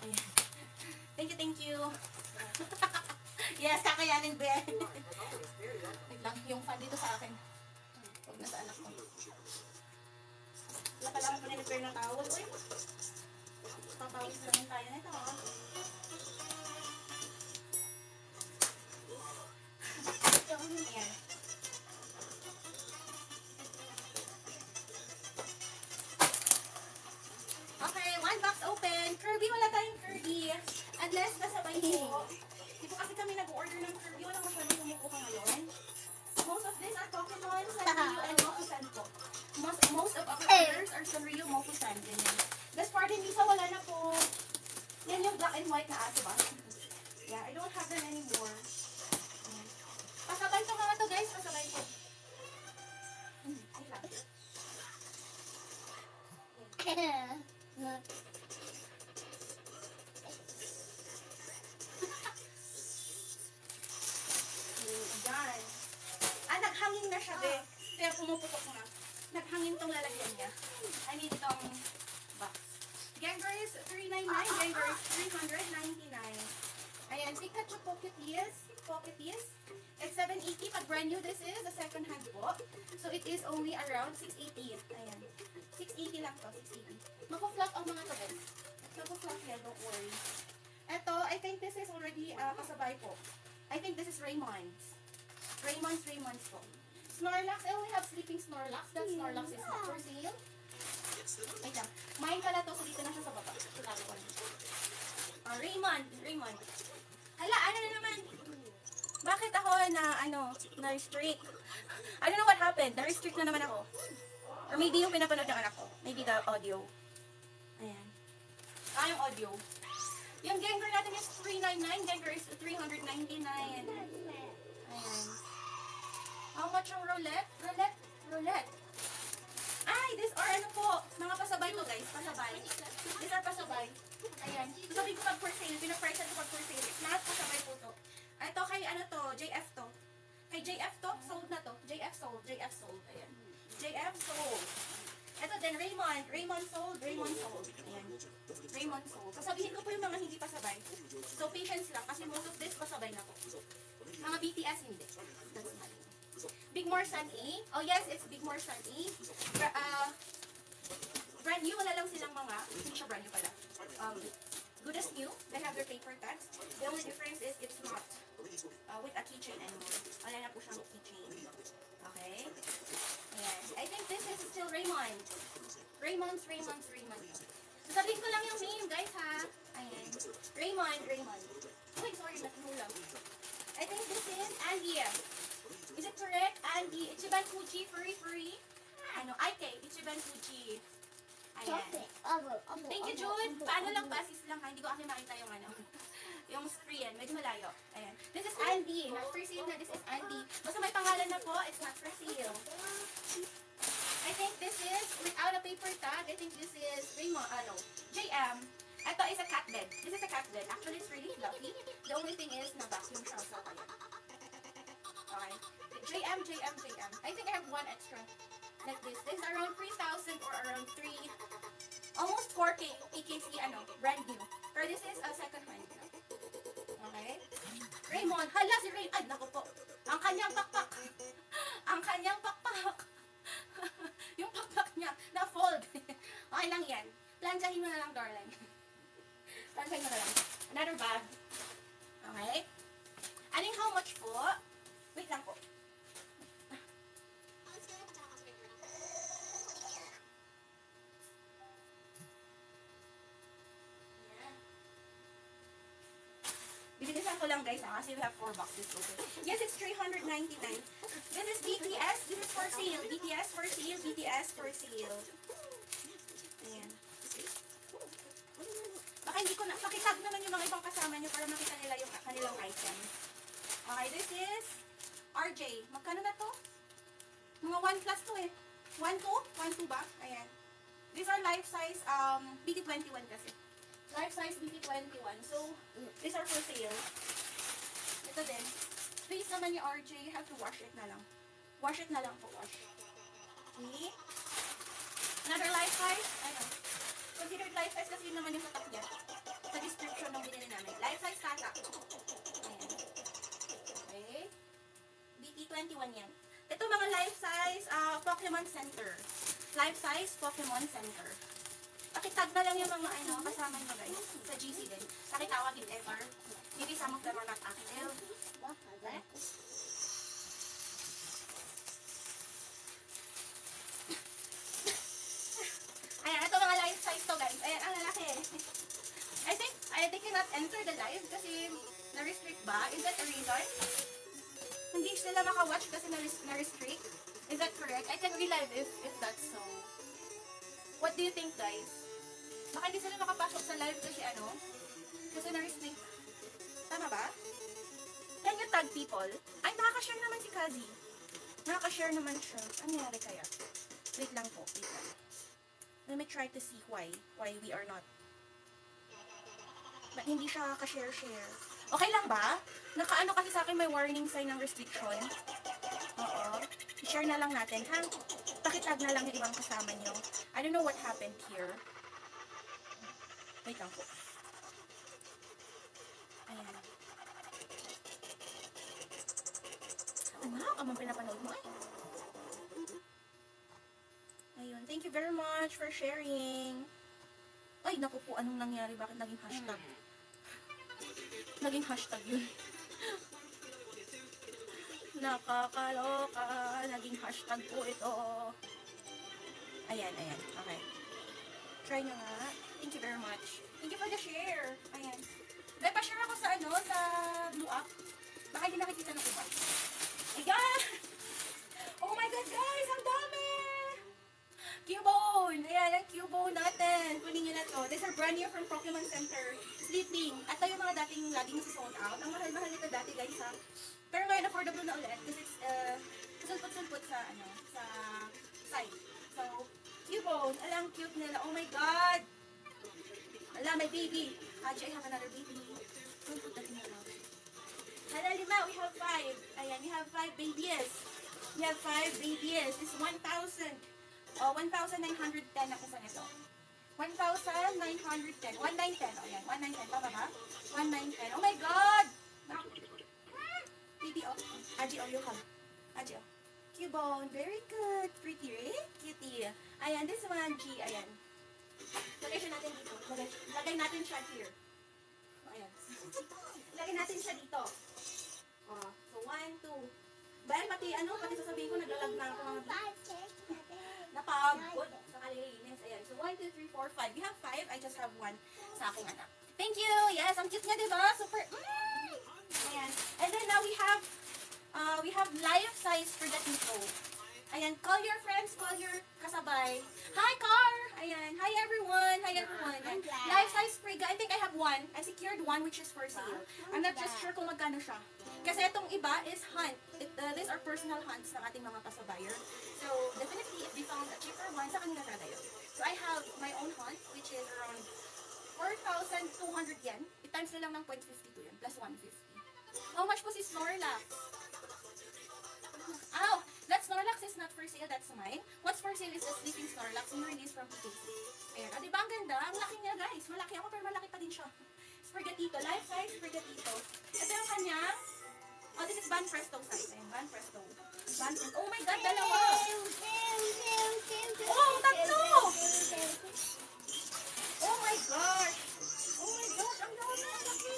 Ayan. Thank you. Yes, kakayanin, be. Wait lang, yung fan dito sa akin. Huwag na sa anak ko. Wala pala akong repair ng towel. Uy, papawis naman tayo nito, ha? Ayan. Okay, one box open. Kirby, wala tayong Kirby. Unless kasabay mo. Di po kasi kami nag-order ng Kirby. Walang masyadong kumukuha ngayon. Most of these are Pokemon, Sanrio, and Mokusan po. Most of our orders are Sanrio, Mokusan. Ganyan. This part in Lisa, wala na po. Yan yung black and white na aso ba? Yeah, I don't have them anymore. Ayan. Pasabay to mga to, guys. Pasabay po. Wait lang. Yan. Naghangin na siya, be. Kaya pumuputok na. Naghangin tong lalagyan niya. I need itong box. Gengar is $399. Gengar is $399. Ayan, Pikachu Pocket Yes. It's $780. Pag brand new, this is a second hand po. So, it is only around $680. Ayan. $680 lang to. $680. Maku-fluff ang mga to, guys. Maku-fluff yan, don't worry. Ito, I think this is already kasabay po. I think this is Raymond's. Raymond's po. Snorlax, I only have sleeping Snorlax. That Snorlax is not for sale. Wait lang. Mine pala to, so dito na siya sa baba. Tulago ko na. Raymond. Hala, ano na naman? Bakit ako na-restrict? I don't know what happened. Na-restrict na naman ako. Or maybe yung pinapanood ng anak ko. Maybe the audio. Ayan. Yung audio. Yung Gengar natin is $399. Gengar is $399. Ayan. How much yung roulette? Roulette. Ay, these are mga pasabay to, guys. Pasabay. These are pasabay. Ayan. Sabi ko pag for sale. Pinaprice ko pag for sale. Lahat pasabay po to. Ito kay JF to. Kay JF to, sold na to. JF sold. Ayan. JF sold. Ito din, Raymond sold. Ayan. Raymond sold. Sasabihin ko po yung mga hindi pasabay. So, patience lang. Kasi most of this pasabay na po. Mga BTS, hindi. That's not it. Big More Sun A. Oh, yes, it's Big More Sun A. Brand new, wala lang silang mga. Hindi siya brand new pala. Good as new. They have their paper tags. The only difference is it's not with a keychain anymore. Wala na po siyang keychain. Okay? Ayan. I think this is still Raymond. Raymond's. Sasabihin ko lang yung name, guys, ha? Ayan. Raymond. Wait, sorry, natulog. I think this is Andy. Is it correct? Andy. Ichiban Fuji, furry. Ike. Ichiban Fuji. Ayan. Thank you, June. Paano lang, basis lang, ha? Hindi ko kasi makita yung yung screen. Medyo malayo. Ayan. This is Andy. Not for sale na. This is Andy. Basta may pangalan na po, it's not for sale. I think this is, without a paper tag, I think this is JM. Ito is a cat bed. This is a cat bed. Actually, it's really fluffy. The only thing is, na-vacuum siya. So, ayan. Okay. JM. I think I have one extra. Like this. This is around 3,000 or around almost 4K AKC, brand new. Pero this is a second hand. Okay? Raymond. Hala, si Raymond. Ay, naku po. Ang kanyang pakpak. Yung pakpak niya, na-fold. Okay lang yan. Planchahin mo na lang, darling. Planchahin mo na lang. Another bag. Okay? Aning how much po? Wait lang po. Bilisan ko lang, guys, kasi we have 4 boxes open. Yes, it's $399. This is BTS. This is for sale. BTS for sale. Ayan. Baka hindi ko na, pakitag naman yung mga ibang kasama nyo para makita nila yung kanilang item. Okay, this is RJ. Magkano na to? Mga 1 plus to eh. 1-2 ba? Ayan. These are life size BT21 kasi. Life size BT21. So, these are for sale. Ito din. Please naman yung RJ, you have to wash it na lang. Wash it na lang po, wash. Okay. Another life size. Considered life size kasi yun naman yung tatak niya. Sa display. yan. Ito mga life size Pokemon Center. Life size Pokemon Center. Pakitag na lang yung mga kasama nyo guys sa GC din. Pakitawagin ever. Maybe some of them are not active. Ayan, ito mga life size to guys. Ayan, ang lalaki. They cannot enter the live kasi na-restrict ba? Is that a reason? Hindi sila maka-watch kasi na-restrict? Is that correct? I can relive if that's so. What do you think guys? Baka hindi sila makapasok sa live kasi kasi na-restrict. Tama ba? Can you tag people? Ay, nakaka-share naman si Kazi. Nakaka-share naman siya. Ano nangyari kaya? Wait lang po. Wait lang. Let me try to see why we are not. Ba't hindi siya ka-share-share? Okay lang ba? Nakaano kasi sa akin may warning sign ng restriction. Oo. I-share na lang natin, ha? Pakitag na lang yung ibang kasama niyo. I don't know what happened here. Wait lang po. Ayan. Anak, amang pinapanood mo ay. Ayun. Thank you very much for sharing. Ay, naku po, anong nangyari? Bakit naging hashtag? Naging hashtag yun. Nakakaloka. Naging hashtag po ito. Ayan. Okay. Try nyo nga. Thank you very much. Thank you for the share. Ayan. Dahil pa-share ako sa sa Blue App. Baka hindi nakikita ng iba. Ayan! Oh my God, guys! Ang dami! Cubone! Ayan, ang Cubone natin. Kunin nyo na to. These are brand new from Pokemon Center. Sleeping. At ito yung mga dating laging nasa-sold out. Ang mahal-mahal nito dati, guys, ha? Pero ngayon, affordable na ulit. Kasi it's, sulpot-sulpot sa, sa site. So, Cubone. Alang cute nila. Oh my God! Ala, my baby. Haji, I have another baby. Don't put that in your mouth. Hala, lima. We have 5. Ayan, we have 5 babies. We have 5 babies. It's 1,000. 1,910 ako sa nito. 1,910. 1,910. O yan. 1,910. Tama ba? 1,910. Oh my God! Baby, oh. Aji, oh, you come. Aji, oh. Cubone. Very good. Pretty, right? Cutie. Ayan, this one, G. Ayan. Lagay siya natin dito. Lagay natin siya here. Ayan. Lagay natin siya dito. Oh, so 1, 2. Bayan, pati sasabihin ko, naglalag na ako mga napagod sa kalilinis. Ayan. So 1, 2, 3, 4, 5. We have 5. I just have 1 sa aking anak. Thank you! Yes, ang cute nga, diba? Super. Ayan. And then now we have life size for the Tito. Ayan. Call your friends, call your kasabay. Hi, Car! Ayan. Hi, everyone. Hi, everyone. Life size Friga. I think I have 1. I secured 1 which is for sale. I'm not just sure kung magkano siya. Kasi itong iba is hunt. These are personal hunts ng ating mga kasabayer. So, definitely, if they found a cheaper one, sa kanila talaga yun. So, I have my own hunt, which is around 4,200 yen. I-times na lang ng 0.52 yun, plus 150. How much po si Snorlax? Oh, that Snorlax is not for sale, that's mine. What's for sale is the Sleeping Snorlax, new release from PKC. Ayan, diba ang ganda? Ang laki niya, guys. Malaki ako, pero malaki pa din siya. Sprigatito, life size Sprigatito. Ito yung kanyang, oh, this is Van Presto size. Ayan, Van Presto. Oh my God, dalawa! Oh, tatlo! Oh my gosh! Oh my gosh, ang dami! Ang laki!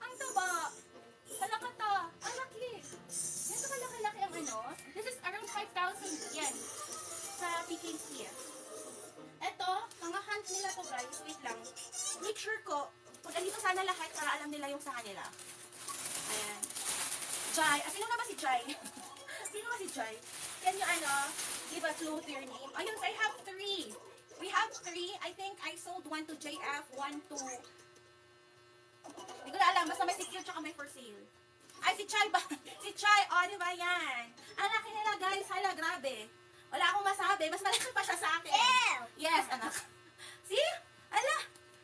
Ang taba! Halakata! Ang laki! Yan sa kalaki-laki ang This is around 5,000 yen sa PKC. Ito, mga hunt nila to guys. Wait lang. Make sure ko, pag andito sana lahat para alam nila yung sa kanila. Ayan. Jai. Sino na ba si Jai? Sino ba si Jai? Can you, give a clue to your name? Ayun, I have 3. We have 3. I think I sold 1 to JF, 1 to... Hindi ko na alam. Basta may secure tsaka may for sale. Ay, si Chai ba? Si Chai. O, di ba yan? Ang laki nila, guys. Hala, grabe. Wala akong masabi. Mas malaki pa siya sa akin. Yes, anak. See? Hala.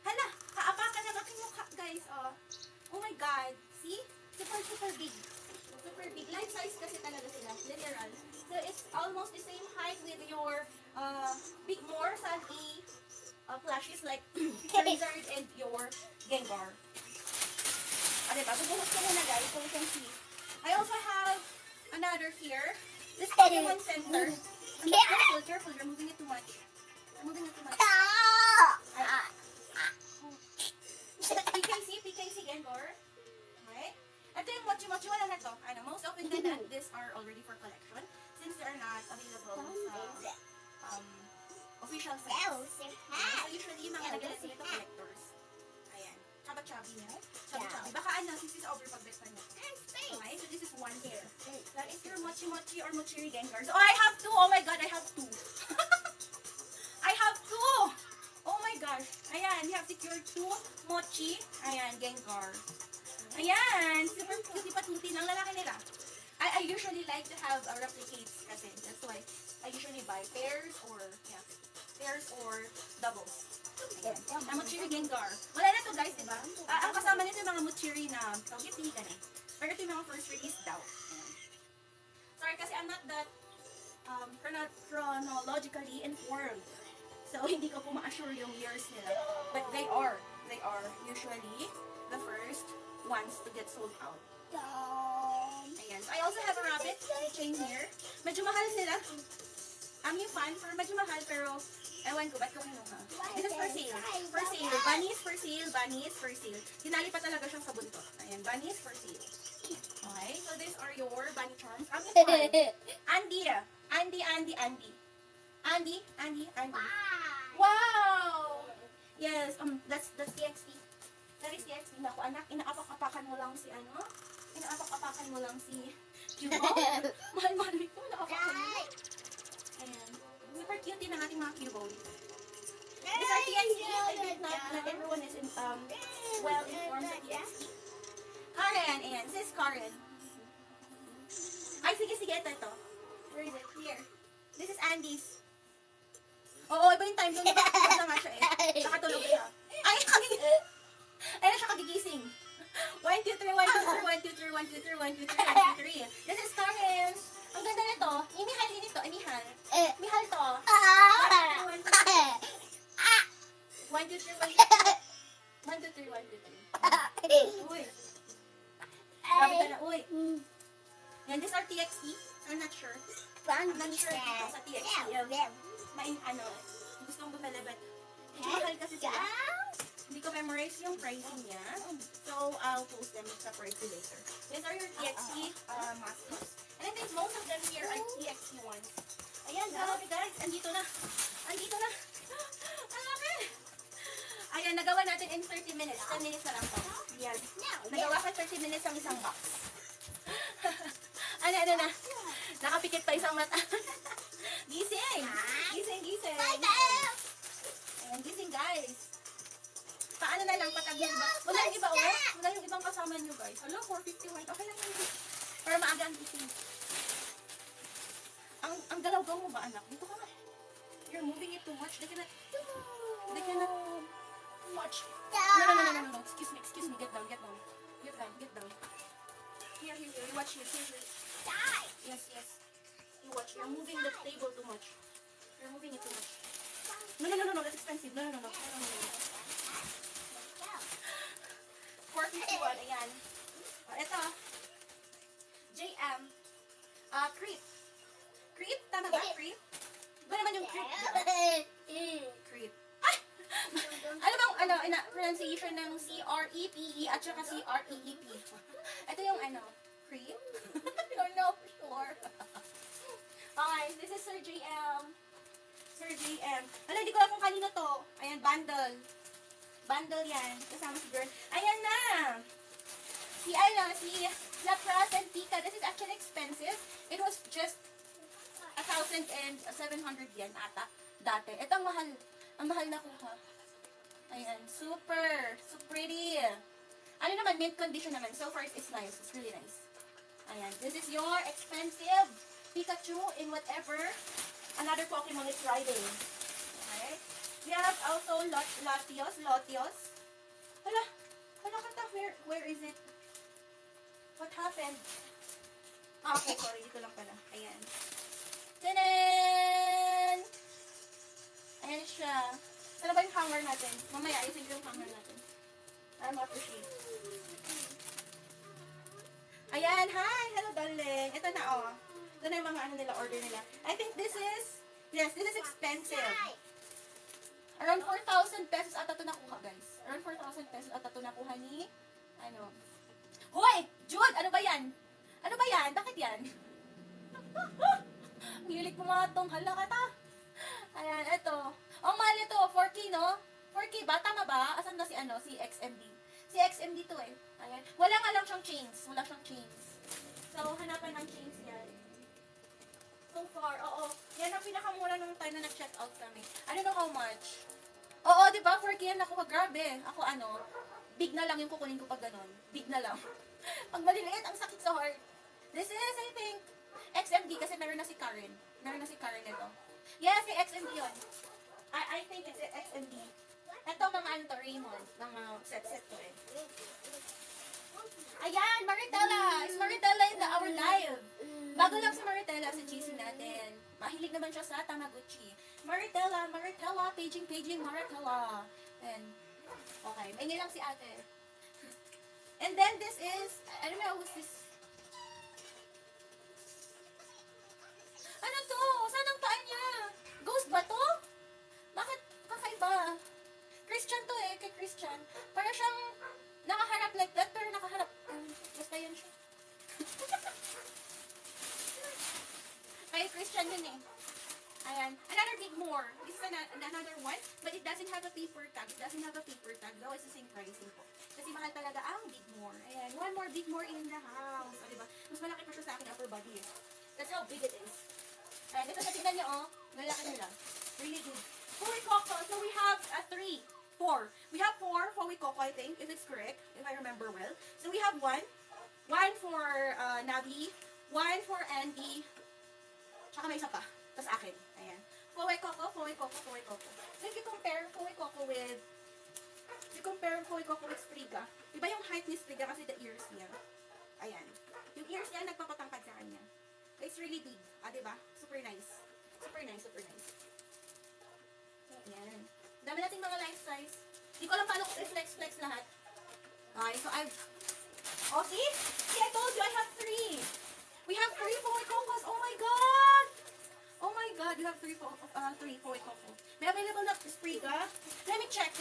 Hala. Kaapakan ng aking mukha, guys. Oh my God. See? Super big. Super big. Life size kasi talaga sila. Literal. So, it's almost the same height with your Big More Sun-E plushies like Charizard and your Gengar. Diba? Subuhos ko muna guys so we can see. I also have another here. This Pokemon Center. Careful, careful. You're moving it too much. You're moving it too much. PKC Gengar. Right? Ito yung mochi-mochi. Wala na to. Ano, most often than not, these are already for collection since they are not available sa official sites. So usually, yung mga nagalit nito collectors. Ayan. Chaba-chabi niya. Chaba-chabi. Baka ano, since is over pagbesta niya. Okay, so this is one here. That is your mochi-mochi or mochiri Gengar. So, oh, I have two. Oh my god, I have two. I have two. Oh my gosh. Ayan, we have secured two mochi. Ayan, Gengar. Ayan, super cutie patuti ng lalaki nila. I usually like to have replicates kasi. That's why I usually buy pairs or doubles. Ayan. Ang mochiri Gengar. Wala na to guys, diba? Ang kasama nito yung mga mochiri na kagiti, ganun. Pero ito yung mga first release daw. Ayan. Sorry kasi I'm not that chronologically informed. So, hindi ko po ma-assure yung years nila. But they are usually the first ones to get sold out. Ayan. So, I also have a rabbit chain here. Medyo mahal sila. I'm yung fan for medyo mahal pero ewan ko, ba't ko kinuha? This is for sale. For sale. Bunnies for sale. Bunnies for sale. Dinali pa talaga siyang sa buntot. Ayan. Bunnies for sale. Okay. So, these are your bunny charms. I'm yung fan. Andy. Wow! Yes, that's TXT. That is TXT. Naku, anak, inaapak-apakan mo lang si ano? Inaapak-apakan mo lang si Cubo. Mahal-mahal ito, inaapakan mo. Ayan. Super cute din ang ating mga Cubo. These are TXT. I think not everyone is well informed sa TXT. Karen, ayan. This is Karen. Ay, sige, ito. Where is it? Here. This is Andy's. Oo, iba yung time zone. Nakatulog na nga siya eh. Nakatulog siya. Ay, ayun siya kagigising. 1, 2, 3, 1, 2, 3, 1, 2, 3, 1, 2, 3, 1, 2, 3. This is Karen. Ang ganda nito. Imihal din ito. Imihal. Mihal to. 1, 2, 3, 1, 2, 3. 1, 2, 3, 1, 2, 3. Uy. Grabe ka na. Uy. Yan, these are TXT. I'm not sure. I'm not sure dito sa TXT. Gusto kong bumili, but medyo mahal kasi sila. Hindi ko memorize yung pricing niya. So, I'll post them separately later. These are your TXT mascots. And I think most of them here are TXT ones. Ayan, grabe guys. Andito na. Ang laki. Ayan, nagawa natin in 30 minutes. 10 minutes na lang to. Yan. Nagawa ka 30 minutes ang isang box. Ano na. Nakapikit pa isang mata. Gising! Ayan, gising guys. Paano na lang, patagin ba? Wala yung iba, wala yung ibang kasama nyo guys. Hala, 4:51. Okay lang yun. Para maaga ang gising. Ang galaw-gaw mo ba, anak? Dito ka nga. You're moving it too much. They cannot watch. No. Excuse me. Get down. Here. You watch here. Yes. You watch. You're moving the table too much. You're moving it too much. No. That's expensive. No. 4:51. Ayan. Ito. JM. Creep. Creep? Tama ba? Creep? Ba naman yung creep? Creep. Ano bang pronunciation ng C-R-E-P-E at saka C-R-E-E-P? Ito yung creep? I don't know for sure. Okay, this is Sir JM. Hindi ko alam kung kanino to. Ayan, bundle. Bundle yan. Kasama si girl. Ayan na! Si Lapras and Pika. This is actually expensive. It was just 1,700 yen ata. Dati. Ito ang mahal. Ang mahal na kuha. Ayan. So pretty. Ano naman, mint condition naman. So far, it's nice. It's really nice. Ayan. This is your expensive Pikachu in whatever another Pokemon is riding. Okay. We have also Latios. Hala kata, where is it? What happened? Okay, sorry. Dito lang pala. Ayan. Tanan! Ayan siya. Saan ba yung hanger natin? Mamaya, ayusin ko yung hanger natin. I'm appreciate. Ayan, hi! Hello, darling. Ito na, oh. Ito na yung mga ano nila, order nila. I think this is, yes, this is expensive. Around 4,000 pesos ata ito nakuha, guys. Around 4,000 pesos ata ito nakuha ni, ano. Hoy! Jude! Ano ba yan? Ano ba yan? Bakit yan? Hilig mo mga tong hala ka ta. Ayan, ito. Ang mahal nito, 4K, no? 4K ba? Tama ba? Asan na si, ano, si XMD? Si XMD to eh. Ayan. Wala nga lang siyang chains. Wala siyang chains. So, hanapan ng chains yan. So far, oo. Yan ang pinakamura nung time na nag-check out kami. I don't know how much. Oo, di ba? 4K yan ako. Grabe. Ako ano, big na lang yung kukunin ko pag ganun. Big na lang. Pag maliliit, ang sakit sa heart. This is, I think, XMD kasi meron na si Karen. Meron na si Karen ito. Yes, si XMD yun. I think it's XMD. Ito mga ano to, Raymond. Mga set-set to eh. Ayan, Maritella! Is Maritella in our live? Bago lang si Maritella sa GC natin. Mahilig naman siya sa Tamagotchi. Maritella, paging, Maritella. And, okay, maingay lang si ate. And then this is, I don't know who's this. Ano to? Saan ang paa niya? Ghost ba to? Bakit kakaiba? Christian to eh, kay Christian. Para siyang nakaharap like that, pero nakaharap. Basta yan siya. Kay Christian yun eh. Ayan. Another big more. This is another one, but it doesn't have a paper tag. It doesn't have a paper tag. Though it's the same pricing po. Kasi mahal talaga ang big more. Ayan. One more big more in the house. O, diba? Mas malaki pa siya sa akin upper body eh. That's how big it is. Ayan. Ito sa tingnan niyo, oh. Malaki nila. Really good. Four coco. So we have four. We have four Fowie Coco, I think, if it's correct, if I remember well. So we have one for Navi, one for Andy, tsaka may isa pa. Tapos akin. Ayan. Fowie Coco. So if you compare Fowie Coco with Spriga, iba yung height ni Spriga kasi the ears niya. Ayan. Yung ears niya nagpapatangkad sa kanya. It's really big. Ah, diba? Super nice. Super nice. Ayan. Dami nating mga life size. Hindi ko lang paano kung i-flex lahat. Okay, so oh, see? See, I told you I have three. We have three Fowie Cocos. Oh my God! Oh my God, you have three Fowie Cocos. May available na Spriga. Let me check.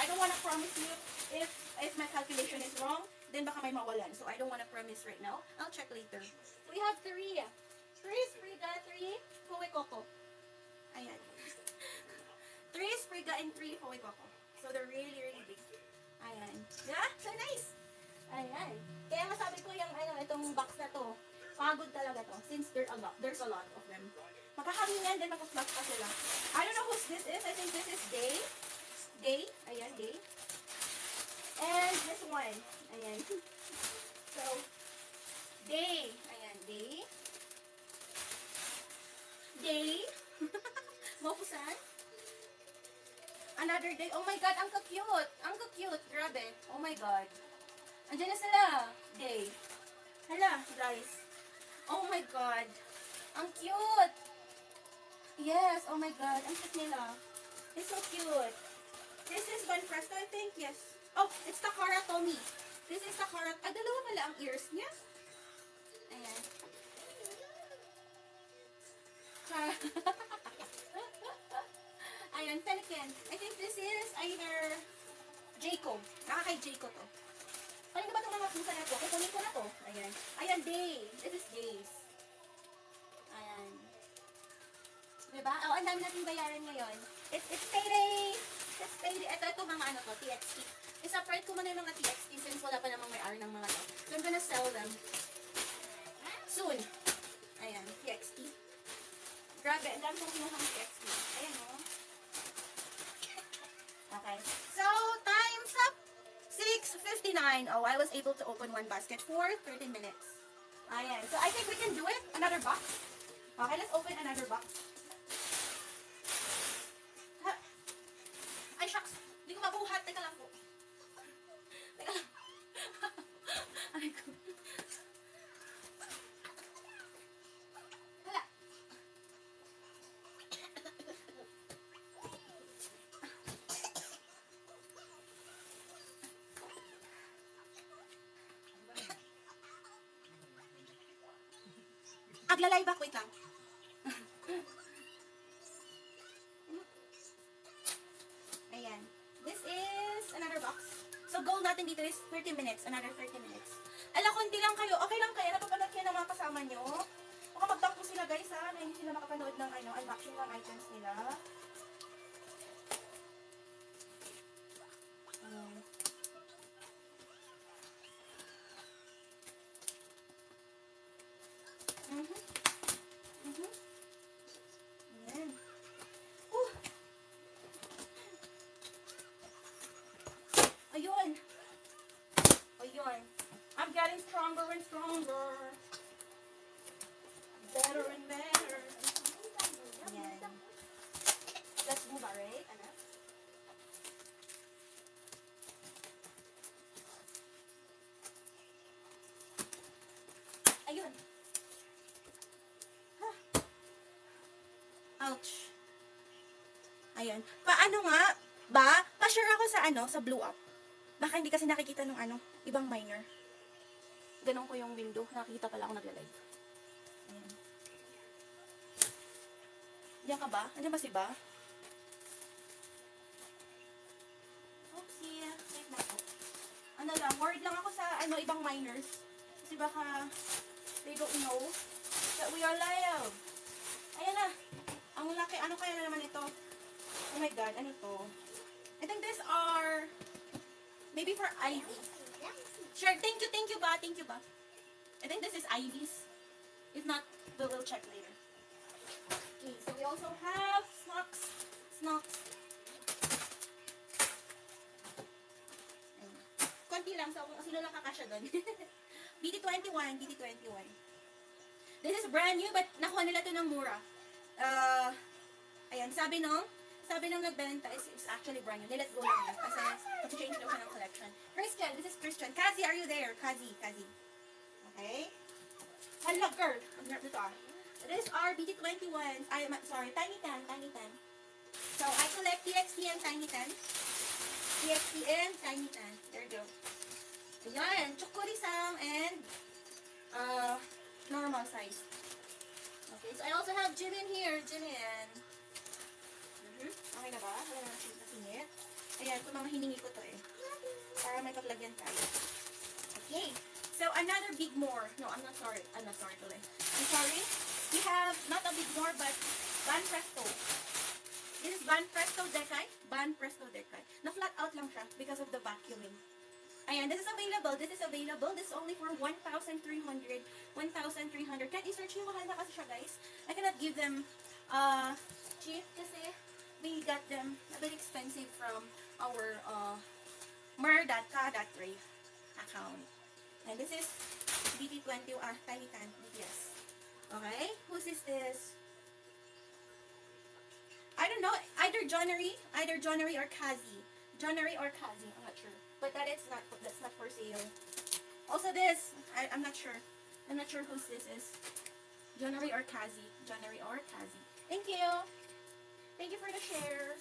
I don't wanna promise you if my calculation is wrong, then baka may mawalan. So I don't wanna promise right now. I'll check later. So we have three. Three Spriga, three Fowie Coco. Ayan. 3 Spriga and 3 Fowie Coco. So they're really, really big. Ayan. Yeah? So nice. Ayan. Kaya masabi ko yung itong box na to, pagod talaga to since there's a lot of them. Makahangin yan, then makaflux pa sila. I don't know whose this is. I think this is Day. Ayan, Day. And this one. Ayan. So, Day. Ayan, Day. Mokusan. Another Day. Oh my God, ang ka-cute. Grabe. Oh my God. Andiyan na sila. Day. Hala, guys. Oh my God. Ang cute. Yes, oh my God. Ang cute nila. It's so cute. This is Van Presto, I think. Yes. Oh, it's Takara Tommy. This is Takara. Dalawa pala ang ears niya. Ayan. Ayan, Pelican. I think this is either Jayco. Kay Jayco to. Kanina ba itong mga pusa na to? Kukunin ko na to. Ayan. Ayan, Day. This is Days. Ayan. Diba? Oh, ang dami natin bayaran ngayon. It's payday. It's payday. Ito mga ano to, TXT. Isa-friend ko muna yung mga TXT since wala pa namang may-ari ng mga to. So I'm gonna sell them soon. Ayan, TXT. Grabe, ang dami kong kinuhang TXT. Ayan, oh. Okay. So, time's up. 6:59. Oh, I was able to open one basket for 30 minutes. Ayan. So, I think we can do it. Another box. Okay, let's open another box. Ay, shucks. Hindi ko mabuhat. Teka lang po. Teka lang. Ay, ko. Hala. Agla-live back, wait lang. Ayan. This is another box. So, goal natin dito is 30 minutes. Another 30 minutes. Ala, konti lang kayo. Okay lang kaya? Napapanood kayo ng mga kasama nyo? Baka mag-talk po sila guys ha, na hindi sila makapanood ng unboxing ng items nila. Ayan. Ayan. Ayun. Ayun. I'm getting stronger and stronger. Better and better. Ayan. Let's move, alright? Anak? Ayun. Huh. Ouch. Ayan. Paano nga ba? Pa-share ako sa sa Blue Up. Baka hindi kasi nakikita ng ibang minor. Ganon ko yung window. Nakikita pala ako nagla-live. Ayan. Diyan ka ba? Andiyan ba si Ba? Oopsie. Wait na ako. Ano lang, worried lang ako sa ibang minors. Kasi baka they don't know that we are live. Ayan na. Ang laki. Ano kaya na naman ito? Oh my God. Ano to? I think these are maybe for Ivy. Sure. Thank you, Ba. Thank you, Ba. I think this is Ivy's. If not, we will check later. Okay, so we also have snacks. Konti lang, so kung sino lang kakasya doon. BT21. This is brand new, but nakuha nila to ng mura. Ayan, sabi nung nagbenta is it's actually brand new. Let go lang yun, kasi mag-change daw siya ng collection. Christian, this is Christian. Kazi, are you there? Kazi. Okay? Hala, girl. Dito ah. These are BT21. Sorry, Tiny Tan. So, I collect TXT and Tiny Tan. There you go. Ayan, Chokorisang and normal size. Okay, so I also have Jimin here. Okay na ba? Wala na singit. Ayan, ito mga hiningi ko to para may paglagyan tayo. Okay. So, another big more. No, I'm not sorry tuloy. I'm sorry. We have, not a big more, but Ban Presto. This is Ban Presto Dekai. Na-flat out lang siya because of the vacuuming. Ayan, this is available. This is only for 1,300. Can't i-search yung mahal na kasi siya, guys. I cannot give them cheap kasi we got them a bit expensive from our mer.ka.ray account. And this is BT20 Tiny Tan BTS. Okay, whose is this? I don't know, either Jonery or Kazi. I'm not sure. But that's not for sale. Also this, I'm not sure. I'm not sure whose this is. Jonery or Kazi. Thank you. Thank you for the share.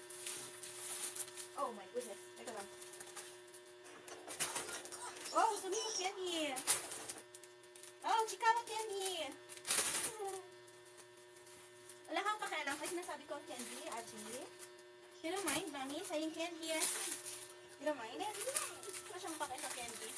Oh my goodness. Teka lang. Oh, Sumiko Kenny. Oh, Chikawa Kenny. Wala kang pakialam kasi nasabi ko candy, Aji. You don't mind, Mami? Saying candy, eh? You don't mind? Wala siyang pakialam sa candy.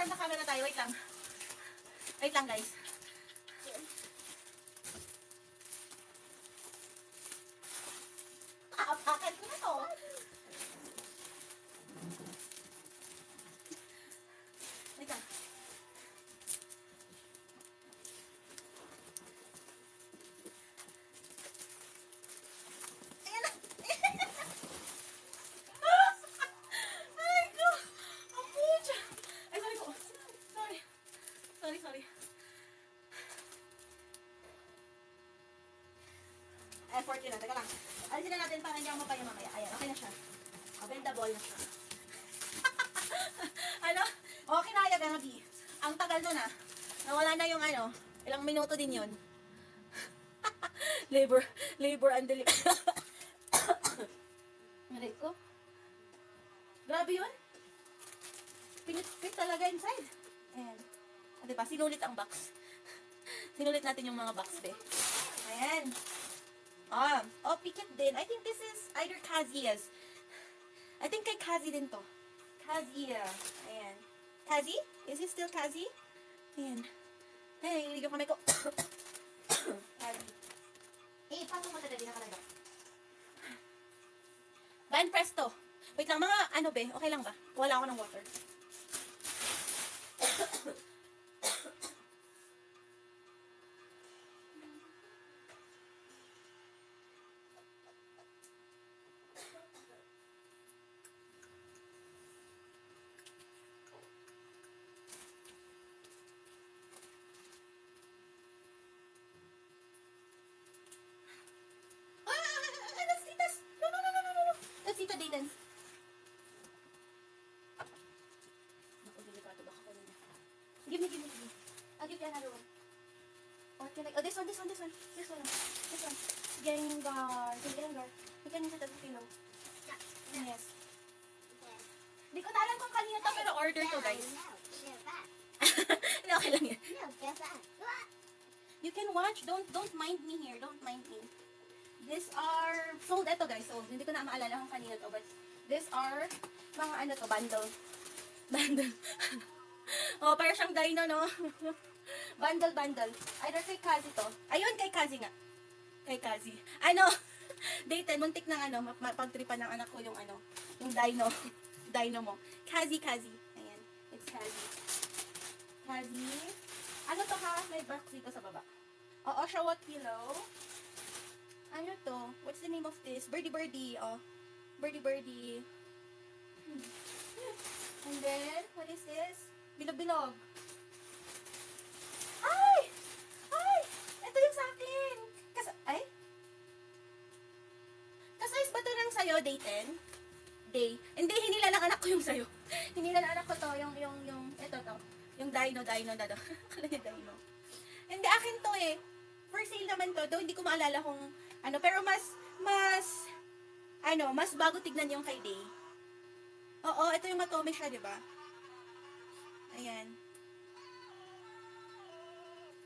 front na camera tayo. Wait lang. Wait lang, guys. Aapakan ko na to. Wait lang. Ayan na. Ay, ko. Ang pucha. Ay, sorry po. Sorry. Sorry. Effort yun na. Teka lang. Alisin na natin para hindi ako mapaya mamaya. Ayan, okay na siya. Bendable na siya. Ano? Okay na kaya, Gabi. Ang tagal nun ah. Nawala na yung ano. Ilang minuto din yun. labor and delivery. Malay ko. Grabe yun. Pinit talaga inside. Ayan. O, diba? Sinulit ang box. Sinulit natin yung mga box, be. Ayan. Pikit din. I think this is either Kazia's. I think kay Kazi din to. Kazia. Ayan. Kazi? Is it still Kazi? Ayan. Ay, hindi ko kamay ko. Kazi. Paano mo talaga nakalagay? Van Presto. Wait lang, mga ano be? Okay lang ba? Wala ako ng water. That's Tita Dayton. Naku, delikado baka kanina. Give me. I'll give you another one. Or can I, this one. Gengar. You can use it as a pillow. Yes. Hindi ko na alam kung kanina to, pero order to, guys. Hindi, okay lang yan. You can watch. Don't mind me here. Don't mind me. These are, sold ito guys, sold. Hindi ko na maalala kung kanina to, but these are, mga ano to, bundle. Oh, parang siyang dino, no? bundle. Either kay Kazi to. Ayun, kay Kazi nga. Kay Kazi. Ano, Dayton, muntik ng ano, mapagtripan ng anak ko yung ano, yung dino mo. Kazi. Ayan, it's Kazi. Ano to ha? May box dito sa baba. Oo, shawat pillow. Ano to? What's the name of this? Birdie. Oh. Birdie. And then, what is this? Bilog. Ay! Ito yung sa akin! Kasize ba ito ng sayo, Dayton? Hindi, hinila ng anak ko yung sayo. Hinila ng anak ko to, ito to. Yung dino. Akala niya dino. Hindi, akin to eh. For sale naman to, though hindi ko maalala kung ano, pero mas bago tignan yung kay Day. Oo, ito yung matome siya, di ba? Ayan.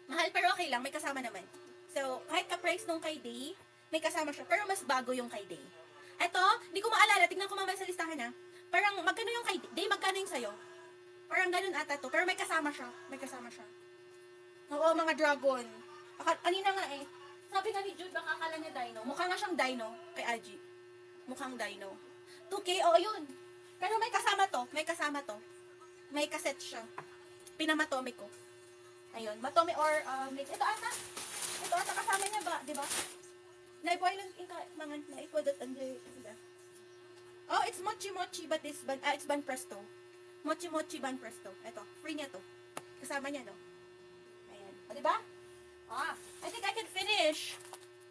Mahal pero okay lang, may kasama naman. So, kahit ka-price nung kay Day, may kasama siya, pero mas bago yung kay Day. Ito, hindi ko maalala, tignan ko mamaya sa listahan ha. Parang, magkano yung kay Day, magkano yung sayo? Parang ganun ata to, pero may kasama siya. Oo, mga dragon. Kanina nga eh. Sabi nga ni Jude, baka akala niya dino. Mukha nga siyang dino kay Aji. Mukhang dino. 2K, yun. Pero may kasama to. May cassette siya. Pinamatome ko. Ayun, matome or mix. Ito ata kasama niya ba, di ba? Naipoy lang mga naipodot under. Oh, it's Mochi, but it's Ban Presto. Mochi, Ban Presto. Ito, free niya to. Kasama niya, no? Ayan. O, di ba? I think I can finish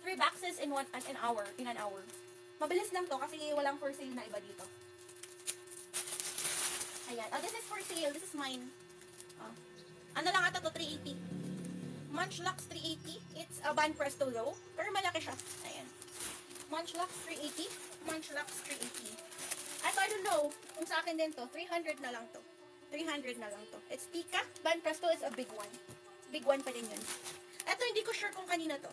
3 boxes in an hour. Mabilis lang to kasi walang for sale na iba dito. Ayan. This is for sale. This is mine. Ano lang ata to? 380. Munchlax 380. It's a Ban Presto though. Pero malaki siya. Ayan. Munchlax 380. I don't know kung sa akin din to. 300 na lang to. It's Pika. Ban Presto is a big one. Big one pa din yun. Ito, hindi ko sure kung kanina to.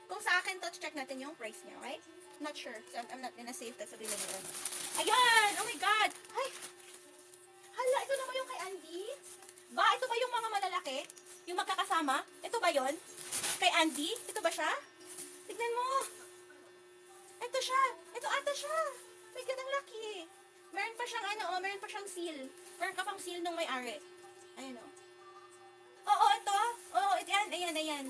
Kung sa akin to, check natin yung price niya, right? Not sure. So, I'm not gonna save that sa bilhin nila. Ayan! Oh my God! Ay! Hala, ito naman yung kay Andy. Ba, ito ba yung mga malalaki? Yung magkakasama? Ito ba yon? Kay Andy? Ito ba siya? Tignan mo. Ito siya. Ito ata siya. My God, ang laki. Meron pa siyang meron pa siyang seal. Meron ka pang seal nung may-ari. Ayan o. Oo, ito. Oo, ayan, ayan, ayan.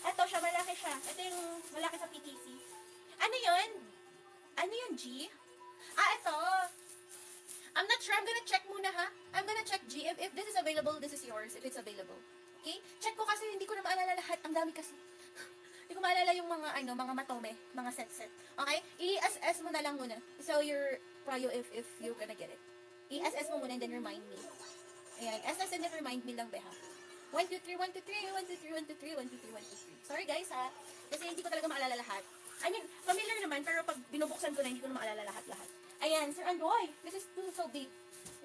Ito siya, malaki siya. Ito yung malaki sa PTC. Ano yun? Ano yun, G? Ito. I'm not sure. I'm gonna check muna, ha? I'm gonna check, G. If this is available, this is yours. If it's available. Okay? Check ko kasi hindi ko na maalala lahat. Ang dami kasi. Hindi ko maalala yung mga, mga matome. Mga set-set. Okay? I-SS mo na lang muna. So, your prio if you're gonna get it. I-SS mo muna and then remind me. Ayan. SS and then remind me lang, beha. 1, 2, 3, 1, 2, 3, 1, 2, 3, 1, 2, 3, 1, 2, 3, 1, 2, 3. Sorry guys ha. Kasi hindi ko talaga maalala lahat. I mean, familiar naman, pero pag binubuksan ko na, hindi ko na maalala lahat-lahat. Ayan, Sir Andoy. This is so big.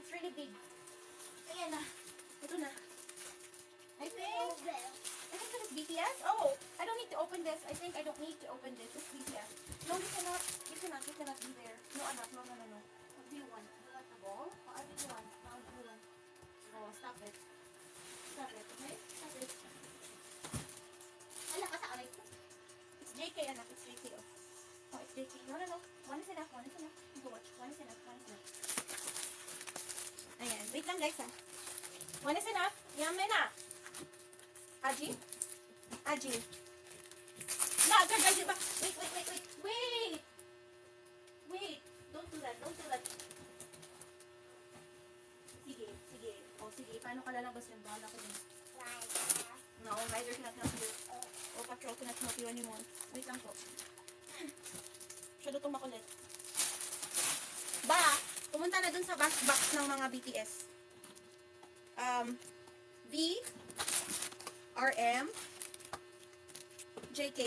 It's really big. Ayan na. Ito na. I think this is BTS. Oh, I don't need to open this. I think I don't need to open this. It's BTS. No, you cannot be there. No, anak. No. What do you want? Do you want the ball? Or what do you want? No, what do you want? Oh, stop it. Stop it, okay? Stop it. Ala ka sa aray ko. It's JK, anak. It's JK, oh. Oh, it's JK. No. One is enough. You go watch. One is enough. Ayan. Wait lang, guys, ha. One is enough. Yaman na. Aji? Na, Aji ba? Wait. Don't do that. Sige. Oh, sige. Paano ka lalabas yung bala ko yun? No, Ryder cannot help you. Oh, Patrol cannot help you anymore. Wait lang po. Masyado itong makulit. Ba, pumunta na dun sa box ng mga BTS. V, RM, JK,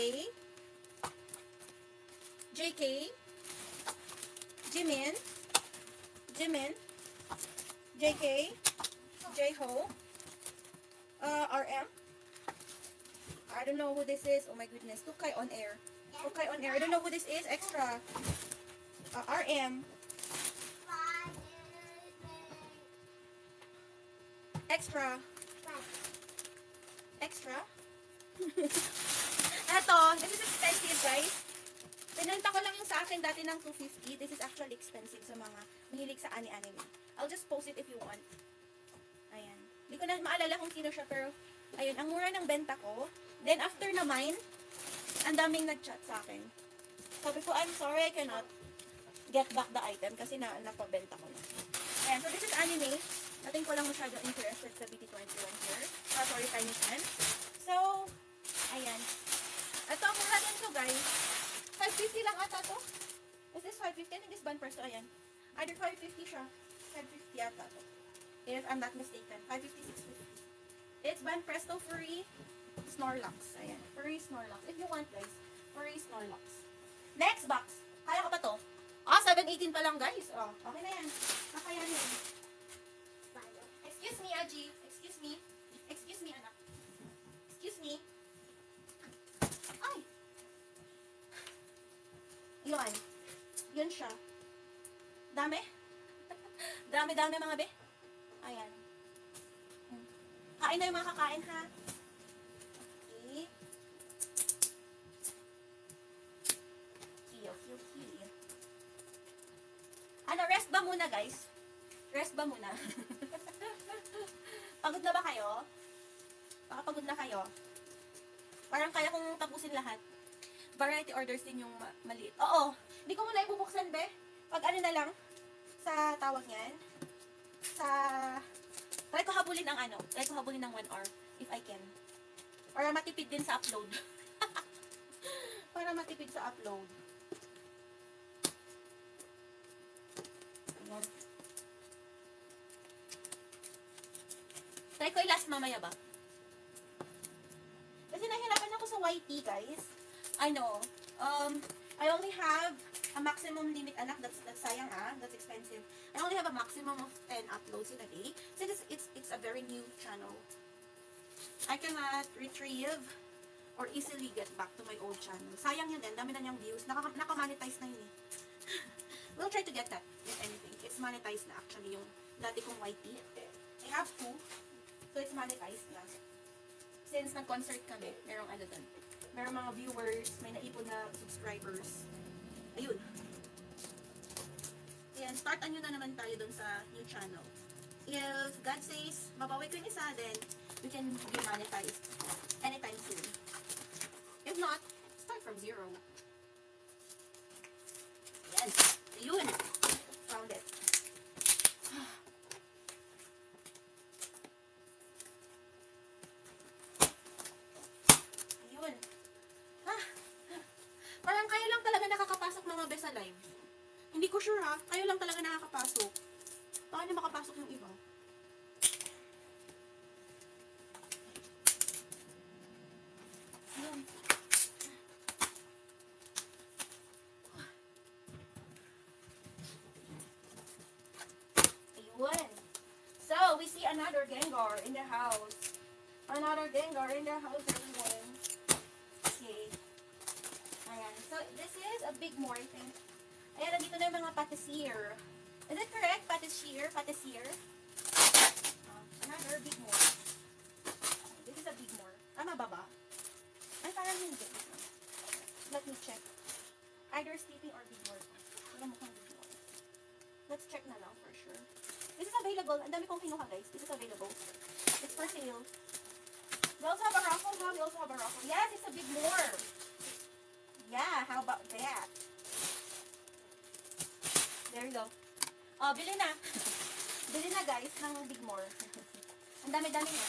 Jimin, JK, J-Ho, RM. I don't know who this is. Oh my goodness. Tukay on air. I don't know who this is. Extra. RM. Extra. Eto, this is expensive, guys. Pinanta ko lang yung sa akin dati ng 250. This is actually expensive sa mga mahilig sa anime. I'll just post it if you want. Ayan. Hindi ko na maalala kung sino siya, pero ayun, ang mura ng benta ko. Then after na mine, ang daming nag-chat sa akin. Sabi ko, I'm sorry, I cannot get back the item kasi napabenta ko na. Ayan, so this is anime. Natin ko lang masyado interested sa BT21 here. Sorry, Tiny Fan. So, ayan. Ito, ang mura din to, guys. 550 lang ata to. Is this 550? I think this band first. Ayan. Either 550 siya. 550 ata to. If I'm not mistaken. 550, 650. It's band Presto Furry Snorlax. Ayan. Furry Snorlax. If you want, guys. Furry Snorlax. Next box. Kaya ko pa to. 718 pa lang, guys. Okay na yan. Kakayan yan. Excuse me, Aji. Excuse me, anak. Excuse me. Ay! Yun siya. Dami. Dami mga be. Ayan. Kain na yung mga kakain, ha? Okay. Kiyo. Rest ba muna, guys? Rest ba muna? Pagod na ba kayo? Baka pagod na kayo? Parang kaya kong tapusin lahat. Variety orders din yung maliit. Oo. Hindi ko muna ibubuksan, be. Pag ano na lang, sa tawag niyan, try ko habulin ng 1 hour, if I can. Para matipid din sa upload. Ayan. Try ko i-last mamaya ba? Kasi nahirapan ako sa YT, guys. I know. I only have a maximum limit, anak. That's sayang, that's expensive. I only have a maximum of 10 uploads in a day. Since it's a very new channel, I cannot retrieve or easily get back to my old channel. Sayang yun din. Dami na niyang views. Naka-monetize na yun eh. We'll try to get that, if anything. It's monetized na actually yung dati kong YT. I have 2. So, it's monetized na. Since nag-concert kami, merong ano dun. Merong mga viewers, may naipon na subscribers. Ayun. Ayan, startan nyo na naman tayo dun sa new channel. If God says, mabawi ko yung isa, then we can be monetized anytime soon. If not, start from zero. Ayan. Ayun. Found it. Ayun. Parang kayo lang talaga nakakapasok mga best alive. Hindi ko sure ha. Kayo lang talaga nakakapasok. Baka na makapasok yung iba. Ayun. Ayun. So, we see another Gengar in the house. Another Gengar in the house, everyone. Okay. Ayan. So, this is a big more, I think. Ayan, nandito na yung mga patissier. Is it correct? Patissier? Patissier? Another big more. This is a big more. Tama ba ba? Ay, parang hindi. Let me check. Either sleeping or big more. Wala mukhang big more. Let's check na lang for sure. This is available. Ang dami kong kinuha, guys. This is available. It's for sale. We also have a raffle, huh? We also have a raffle. Yes, it's a big more. Yeah, how about that? There you go. Oh, bili na. Bili na, guys, ng big more. Ang dami-dami na.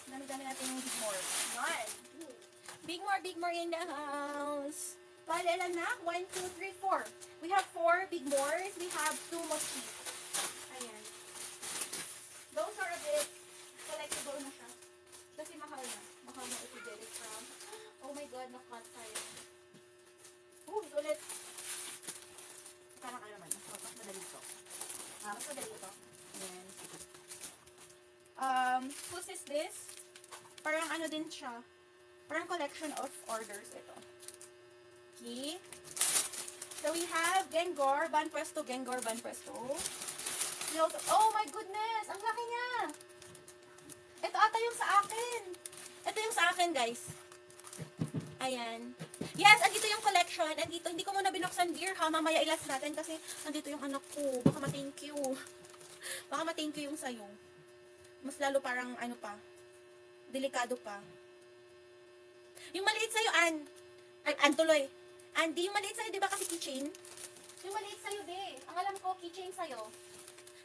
Ang dami-dami natin yung big more. Yan. Big more in the house. Pala na. 1, 2, 3, 4. We have 4 big mores. We have 2 mochi. Ayan. Those are a bit collectible na siya. Kasi mahal na. Mahal na if you get it from. Oh my God, nakat tayo. Oh, ulit. Parang ano naman. Mas madali ito. Mas madali ito. Ayan. Whose is this? Parang ano din siya. Parang collection of orders ito. Okay. So we have Gengar, Banpresto, Gengar, Banpresto. Oh my goodness! Ang laki niya! Ito ata yung sa akin. Ito yung sa akin, guys. Ayan. Yes, andito yung collection. Andito, hindi ko muna binuksan, dear, ha? Mamaya ilas natin kasi andito yung anak ko. Baka ma-thank you. Baka ma-thank you yung sayo. Mas lalo parang, ano pa, delikado pa. Yung maliit sa'yo, Ann tuloy. Andy, yung maliit sa'yo, di ba kasi keychain? Yung maliit sa'yo, be. Ang alam ko, keychain sa'yo.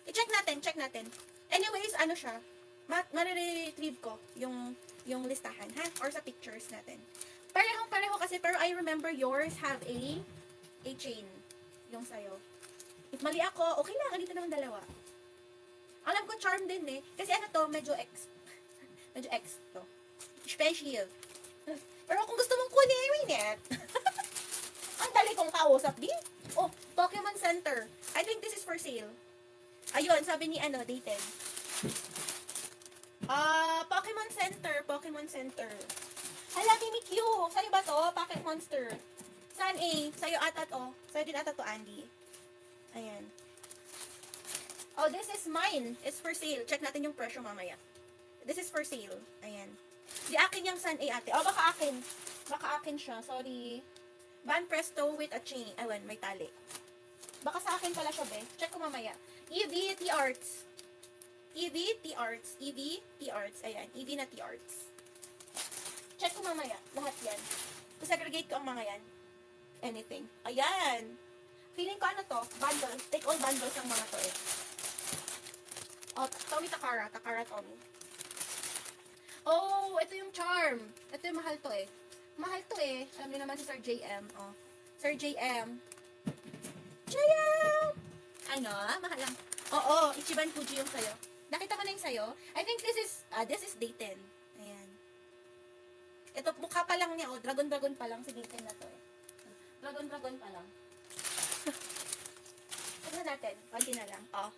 I-check natin. Anyways, ano siya? Mare-retrieve ko yung listahan, ha? Or sa pictures natin. Parehong-pareho kasi, pero I remember yours have a chain. Yung sa'yo. If mali ako, okay lang. Dito naman dalawa. Alam ko, charm din eh. Kasi ano to, medyo X to. Special. Pero kung gusto mong kunin, Winnet. Ang dali kong kausap, di? Oh, Pokemon Center. I think this is for sale. Ayun, sabi ni dated. Pokemon Center. Hala, Mimikyu. Sa'yo ba to? Pocket Monster. Saan eh? Sa'yo ata to. Sa'yo din ata to, Andy. Ayan. Oh, this is mine. It's for sale. Check natin yung presyo mamaya. This is for sale. Ayan. Di akin yung San A ate. Oh, baka akin. Baka akin siya. Sorry. Banpresto with a chain. Ayun, may tali. Baka sa akin pala siya, be. Check ko mamaya. EV T Arts. EV T Arts. EV T Arts. Ayan. EV na T Arts. Check ko mamaya. Lahat yan. Segregate ko ang mga yan. Anything. Ayan. Feeling ko ano to? Bundle. Take all bundles ang mga to eh. Oh, Tommy Takara. Takara Tommy. Oh, ito yung charm. Ito yung mahal to eh. Mahal to eh. Alam niyo naman si Sir JM. Oh. Sir JM. JM! Ano? Mahal lang. Oo, Ichiban Fuji yung sayo. Nakita mo na yung sayo? I think this is Dayton. Ayan. Ito, mukha pa lang niya. Oh, Dragon pa lang si Dayton na to eh. Dragon pa lang. Tignan natin. Konti na lang. Oh.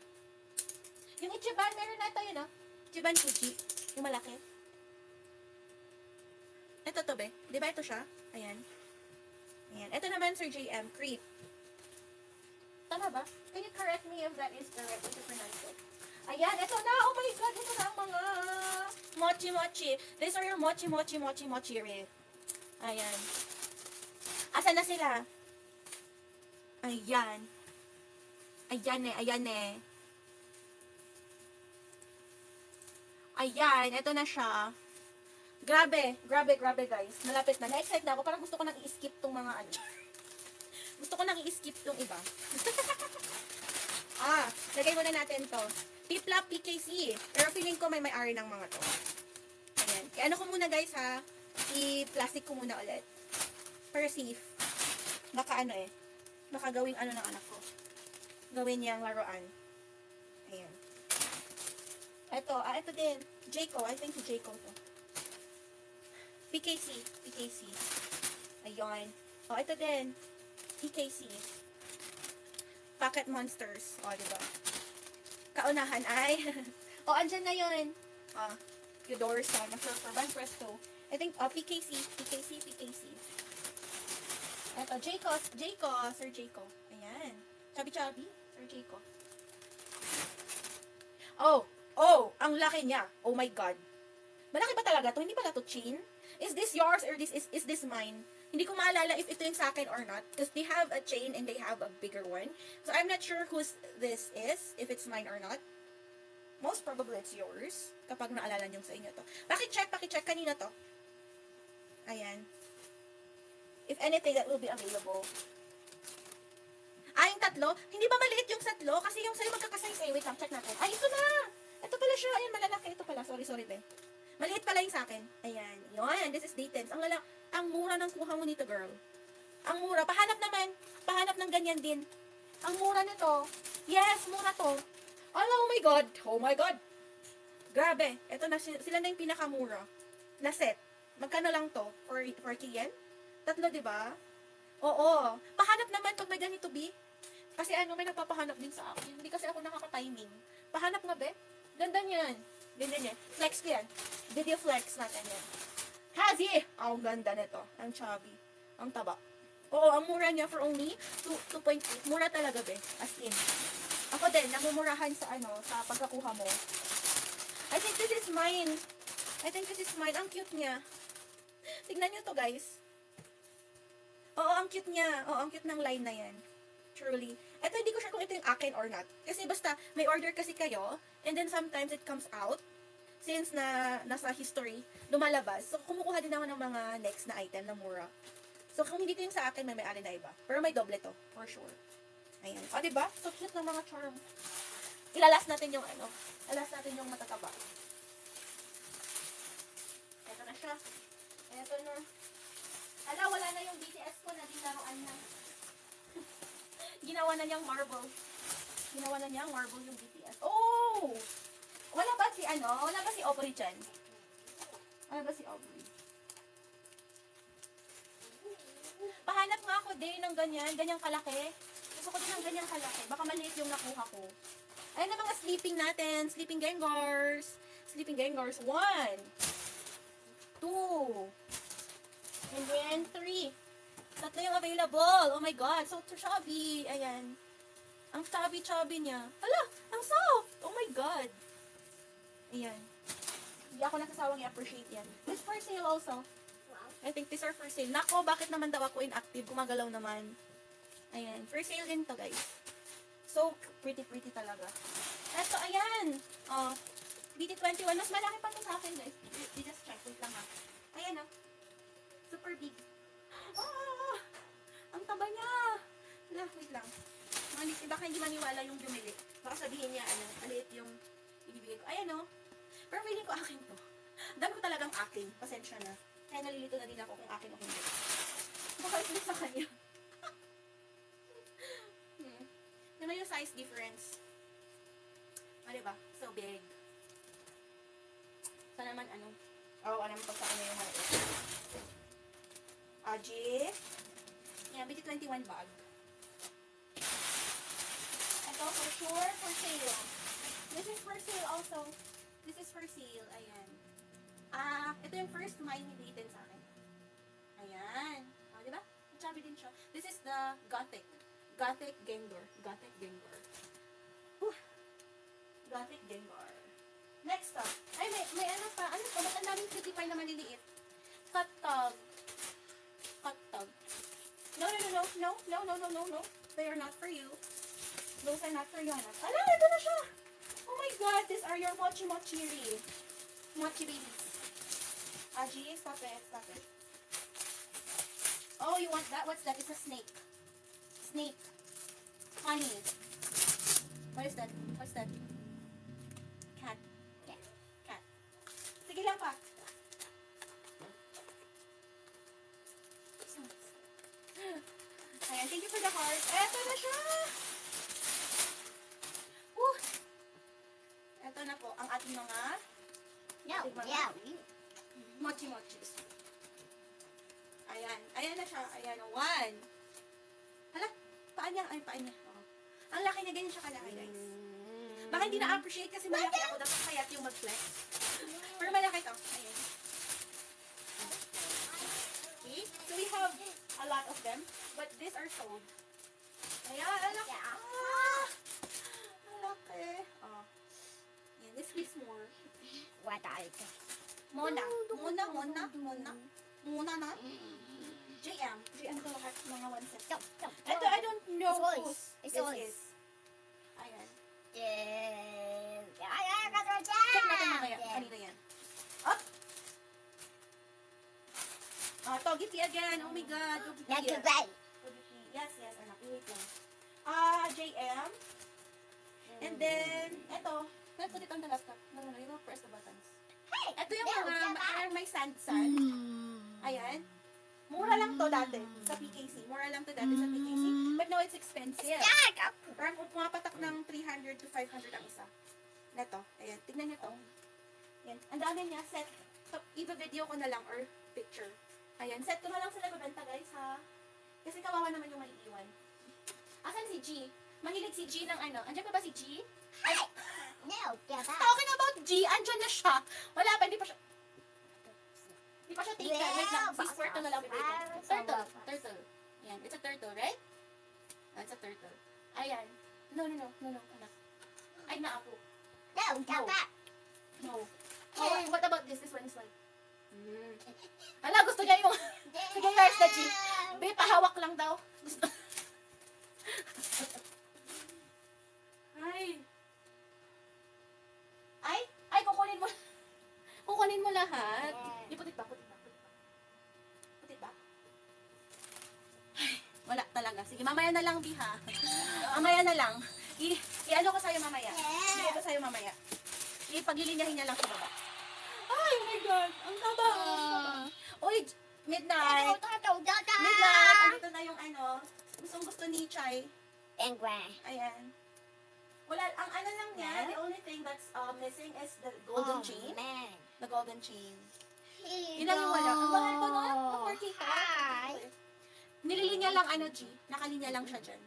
Yung Ichiban, meron na ito yun oh. Ichiban Fuji. Yung malaki. Ito to be. Di ba ito siya? Ayan. Ayan. Ito naman, Sir JM. Creep. Tama ba? Can you correct me if that is correct? If you pronounce it. Ayan, ito na. Oh my God, ito na ang mga mochi-mochi. These are your mochi-mochi rib. Ayan. Asan na sila? Ayan. Ayan eh, ayan eh. Ayan, ito na siya. Grabe, grabe, grabe guys. Malapit na. Na-excite na ako. Parang gusto ko nang i-skip tong mga ano. Gusto ko nang i-skip tong iba. Lagay muna natin to. Tipla PKC. Pero feeling ko may ari ng mga to. Ayan. Kaya ano ko muna guys ha. I-plastic ko muna ulit. Para safe. Baka ano eh. Baka gawing ano ng anak ko. Gawin niyang laruan. Ayan. Ito din. Jayco. I think si Jayco to. PKC. Ayun. Ito din. PKC. Pocket Monsters. Diba? Kaunahan ay. Andyan na yun. Eudorsa. Nasa Presto. I think, PKC. Ito, Jayco. Sir Jayco. Ayan. Chubby. Sir Jayco. Ang laki niya. Oh my God. Malaki ba talaga to? Hindi pala to chain? Is this yours or is this mine? Hindi ko maalala if ito yung sa akin or not. Because they have a chain and they have a bigger one. So I'm not sure whose this is. If it's mine or not. Most probably it's yours. Kapag naalala nyo sa inyo to. Pakicheck. Kanina to. Ayan. If anything, that will be available. Yung tatlo? Hindi ba maliit yung tatlo? Kasi yung sa'yo magkakasay. Wait lang, check natin. Ito na! Ito pala siya. Ayan, malalaki. Ito pala. Sorry, be. Maliit pala yung sa akin. Ayan. Yun. This is Dayton's. Ang mura ng kuha mo nito, girl. Ang mura. Pahanap ng ganyan din. Ang mura nito. Yes, mura to. Oh my God. Grabe. Ito na, sila na yung pinakamura. Na set. Magkano lang to? For Kian? Tatlo, diba? Oo. Pahanap naman pag may ganito, B. Kasi may nagpapahanap din sa akin. Hindi kasi ako nakaka-timing. Pahanap nga, be. Ganda niyan. Flex ko yan. Video flex natin yan. Hazi! Ang ganda nito. Ang chubby. Ang taba. Oo, ang mura niya for only 2.8. Mura talaga, be. As in. Ako din, namumurahan sa sa pagkakuha mo. I think this is mine. Ang cute niya. Tignan niyo to, guys. Oo, ang cute niya. Ang cute ng line na yan. Truly. Ito, hindi ko sure kung ito yung akin or not. Kasi basta, may order kasi kayo, and then sometimes it comes out, since nasa history, lumalabas. So, kumukuha din ako ng mga next na item na mura. So, kung hindi ko yung sa akin, may may-ari na iba. Pero may doble to, for sure. Ayan. Diba? So, cute ng mga charm. Ilalas natin yung Ilalas natin yung matataba. Ito na siya. Ito na. Wala na yung BTS ko na dinaroan na. Ginawa na niyang marble yung BTS. Wala ba si Aubrey dyan? Pahanap nga ako din ng ganyang kalaki. Gusto ko din ng ganyang kalaki. Baka maliit yung nakuha ko. Ayan na mga sleeping natin. Sleeping Gengars. 1, 2, and then 3. Tatlo yung available. Oh my God. So chubby. Ayan. Ang chubby niya. Hala, ang soft. Oh my God. Ayan. Hindi ako nagsasawang i-appreciate yan. This for sale also. I think these are for sale. Nako, bakit naman daw ako inactive? Gumagalaw naman. Ayan. For sale din to, guys. So pretty talaga. Eto, ayan. BT21. Mas malaki pa to sa akin, guys. You just check. Wait lang ha. Ayan, super big. Ang taba niya. Wait lang. Baka hindi maniwala yung bumili. Baka sabihin niya, maliit yung ibibigay ko. Ayan, pero feeling ko akin to. Dami ko talagang akin. Pasensya na. Kaya nalilito na din ako kung akin o hindi. Baka ito sa kanya. Naman yung size difference. Diba? So big. So naman, alam pag sa kanya yung maliit. Aji. Yan, BT21 bag. Ito, for sure, for sale. This is for sale also. Ayan. Ito yung first mine ni Dayton sa akin. Ayan. Diba? Chubby din siya. This is the Gothic Gengar. Gothic holographic Gengar. Next up. Ay, may ano pa. Ano pa? Ba't ang daming cutie pie na maliliit? Katag. Katag. No, no, no, no, no, no, no, no, no, no. They are not for you. Those are not for you, anak. Ala, ito na siya. Oh my God, these are your mochi mochiri. Mochi babies. Aji, stop it, stop it. Oh, you want that? What's that? It's a snake. Snake. Honey. What is that? What's that? Cat. Cat. Cat. Sige lang pa. Ayan, thank you for the heart. Eto na siya! Woo! Eto na po, ang ating mga No, Diba? yeah. mochi-mochis. Ayan, ayan na siya. Ayan, one. Hala, paa niya. Ay, paa niya. Oo. Ang laki niya, ganyan siya kalaki, guys. Baka hindi na-appreciate kasi malaki ako. Dapat kayat yung mag-flex. Pero malaki to. Ayan. Okay, so we have a lot of them. But these are sold. Ayan, ang laki. Ah! Ang laki. Oh. Ayan, this fits more. What are you? Mona na. JM to lahat mga one set. Ito, I don't know whose It's this always. is. Ayan. Check Check natin mamaya. Kanino yan? Up! Togepi again. Oh my God. Togepi. Togepi. Yes, anak. Wait lang. JM. And then, eto. Let's put it on the laptop. No, you don't press the buttons. Ito yung mga may sand. Ayan. Mura lang to dati sa PKC. Mura lang to dati sa PKC. But now it's expensive. Parang pumapatak ng 300 to 500 ang isa. Neto. Ayan. Tignan niyo to. Ayan. Ang dami niya. Set. So, iba-video ko na lang or picture. Ayan. Set ko na lang sila babenta guys ha. Kasi kawawa naman yung maiiwan. Asan si G? Mahilig si G ng ano. Andiyan pa ba si G? Ay, talking about G, andyan na siya. Wala pa, hindi pa siya taken. Wait lang, si Squirtle na lang bibigyan. Turtle. Ayan, it's a turtle, right? It's a turtle. Ayan. No, anak. Ay, naapo. No. Oh, what about this? This one is like, ala, gusto niya yung, sige, where's the G? Be, pahawak lang daw. Gusto. Ay, kukunin mo lahat. Putit ba? Ay, wala talaga. Sige, mamaya na lang, Biha. Mamaya na lang. I-ano ko sa'yo mamaya. Bigay ko sa'yo mamaya. Ipagililinyahin niya lang sa baba. Ay, oh my God. Ang taba. Uy, midnight. Midnight. Andito na yung ano. Gusto ni Chai. Ayan. Wala, ang ano lang niya, the only thing that's missing is the golden chain. The golden chain. Yun lang yung wala. Ang mahal ko no? Ang 4K pa. Nililinya lang ano, G. Nakalinya lang siya dyan.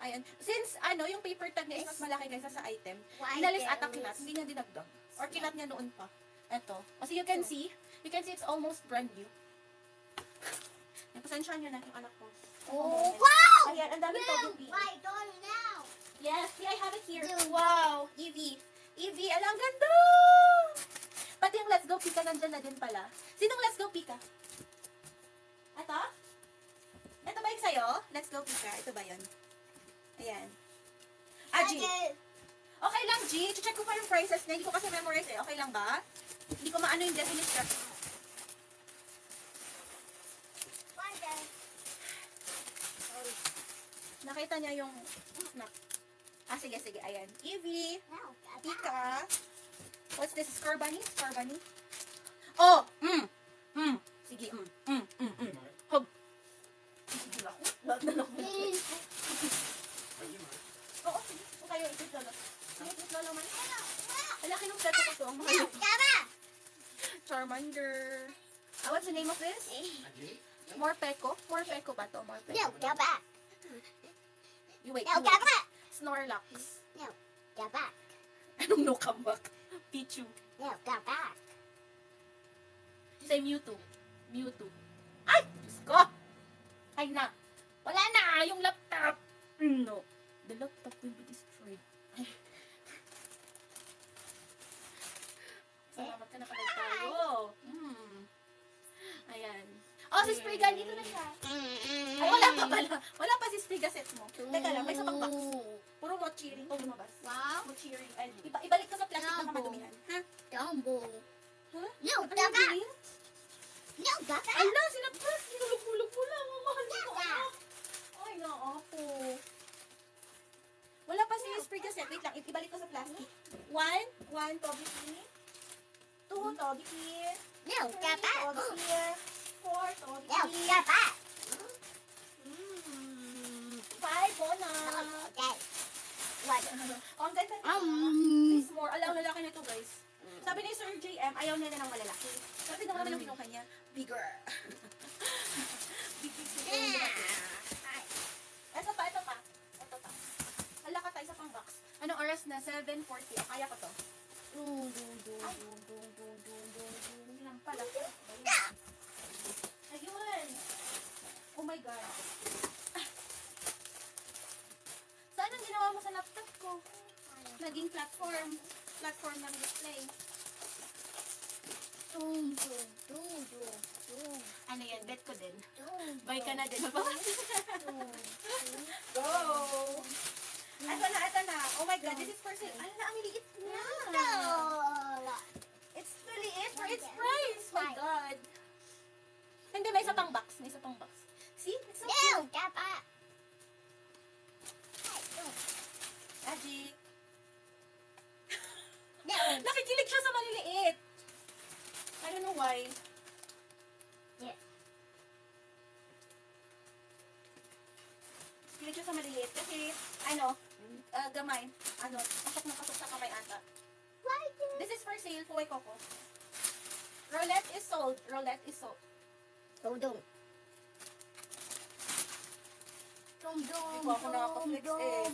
Ayan. Since ano, yung paper tag niya is mas malaki kaysa sa item, inalis ata kilat. Hindi niya dinagdag. Or kilat niya noon pa. Eto. Kasi you can see it's almost brand new. Pasensyahan niyo na yung anak ko. Ayan, ang dami Togepi. Yes, see, I have it here. Wow, Eevee. Eevee, alang ganda! Pati yung Let's Go Pika nandyan na din pala. Sinong Let's Go Pika? Ito? Ito ba yung sa'yo? Let's Go Pika. Ito ba yun? Ayan. G. Okay lang, G. Check ko pa yung prices na. Hindi ko kasi memorize eh. Okay lang ba? Hindi ko maano yung definition. Nakita niya yung... sige. Ayan. Eevee. Pika. What's this? Scorbunny? Oh! Sige, Hug. Sige lang. Lahat na lang. Oo, sige. Okay, ikot lalo. Ikot lalo man. Alaki ng plato ko to. Ang mahal. Charmander. What's the name of this? Morpeko? Morpeko ba to? Morpeko. You wait. Snorlax. Anong no come back? Pichu. Say Mewtwo. Ay! Diyos ko! Ay na! Wala na! Yung laptop! No. The laptop will be destroyed. Ay. si Spriga, dito na siya. Ay, wala pa pala. Wala pa si Spriga set mo. Teka lang, may isa pang box. Puro mochiri to lumabas. Wow. Mochiri. Ay, ibalik ko sa plastic na madumihan. Ha? Dumbo. Ha? No, Ano yung dapat. green? No, dapat. Ala, sinapras. Sinulog-ulog mo lang. Ang mahal nito. Dapat. Anak. Ay, naako. Wala pa si Spriga set. Wait lang, ibalik ko sa plastic. 1 Togepi. 2 Togepi. No, 3 dapat. Togepi. 4 No, Togepi. dapat. 5 Bona. Okay. What? Oh, ang ganda nito. Please more. Alam, ang lalaki nito, guys. Sabi ni Sir JM, ayaw niya na ng malalaki. Kasi tignan mo naman yung kinuha niya. Bigger. Big. Ito pa. Hala ka tayo sa pang box. Anong oras na? 7:40. O, kaya ko to. Hindi lang pala. Ayun. Oh my God. Saan ang ginawa mo sa laptop ko? Naging platform ng display. Ano yan? Bet ko din. Buy ka na din. Go! Ito na. Oh my God, this is for sale. Ano na, ang liit na. It's too liit for its price. My God. Hindi, may isa pang box. See? It's so cute. Aji. Nakikilig siya sa maliliit. I don't know why. Yes. Kilig siya sa maliliit. Kasi, gamay. Pasok na pasok sa kamay ata. This is for sale, Kuway Coco. Roulette is sold. Ikaw ako nakaka-flex eh.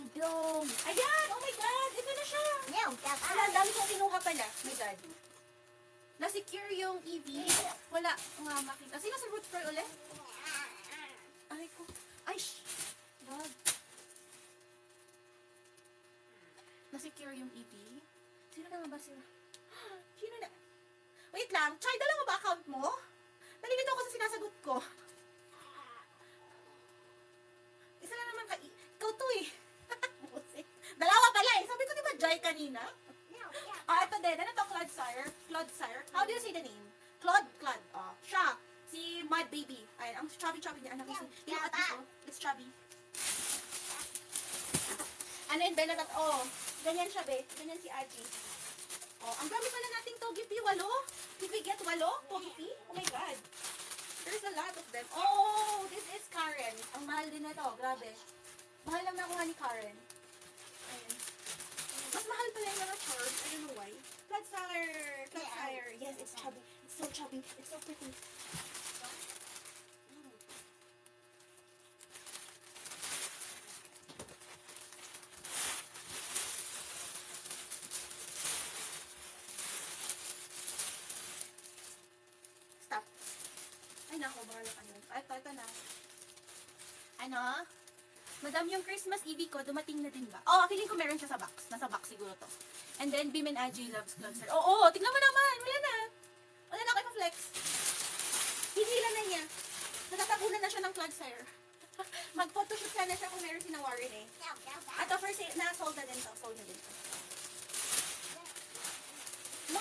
Ayan! Oh my God! Ito na siya! Wala, ang dami kong kinuha pala. My God. Na-secure yung EV. Wala nga makita. Sino sa root for ulit? Ay ko. Ay, shh! God. Na-secure yung EV. Sino na nga ba sila? Sino na? Wait lang. Chai, dala mo ba account mo? Nalilito ako sa sinasagot ko. Isa lang naman ikaw to eh. Dalawa pala eh. Sabi ko diba Jai kanina? Ito din. Ano to? Claude Sire. How do you say the name? Claude. Siya. Si Mud Baby. Ay, ang chubby niya. Anak ko si... Yung at ito. It's chubby. Ano yun, Benatat? Oh, ganyan siya, be. Ganyan si Aji. Oh, ang dami pala nating Togepi. 8? Did we get 8? Togepi? Oh my God. There's a lot of them. Oh, this is Karen. Ang mahal din na to. Grabe. Mahal lang nakuha ni Karen. Ayan. Mas mahal pala yung mga charms. I don't know why. Blood Fire. Yes, it's chubby. It's so chubby. It's so pretty. Stop. Ay, nako. Bahala ka nun. Ito na. Ano? Madam, yung Christmas EV ko, dumating na din ba? Oh, feeling ko meron siya sa box. Nasa box siguro to. And then, Bim and Aji loves Cloudser. Oo, tignan mo naman. Wala na. Wala na kayo pa-flex. Hinila na niya. Natatabunan na siya ng Cloudser. Mag-photoshoot sana siya kung meron sinawarin eh. Ato, for sale, na-sold na din to. No,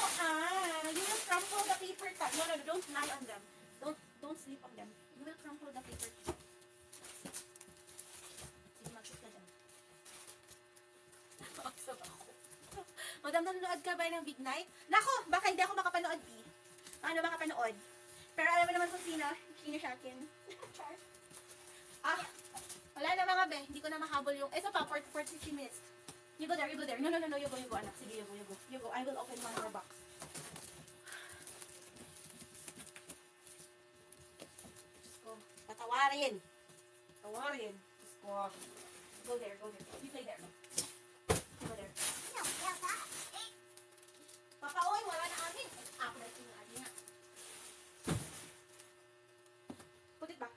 you will crumple the paper tag. No, don't lie on them. Don't sleep on them. You will crumple the paper tag. Madam, nanonood ka ba ng Big Night? Nako, baka hindi ako makapanood, B. Paano makapanood? Pero alam mo naman kung sino siya akin. Wala na mga be. Hindi ko na mahabol yung... Ito pa, for 15 minutes. You go there. No, you go, anak. Sige, you go. I will open one more box. Diyos ko, patawarin. Diyos ko. Go there. You play there. Go there. Papa, oy, wala na amin. Ako na ito yung amin nga. Put it back.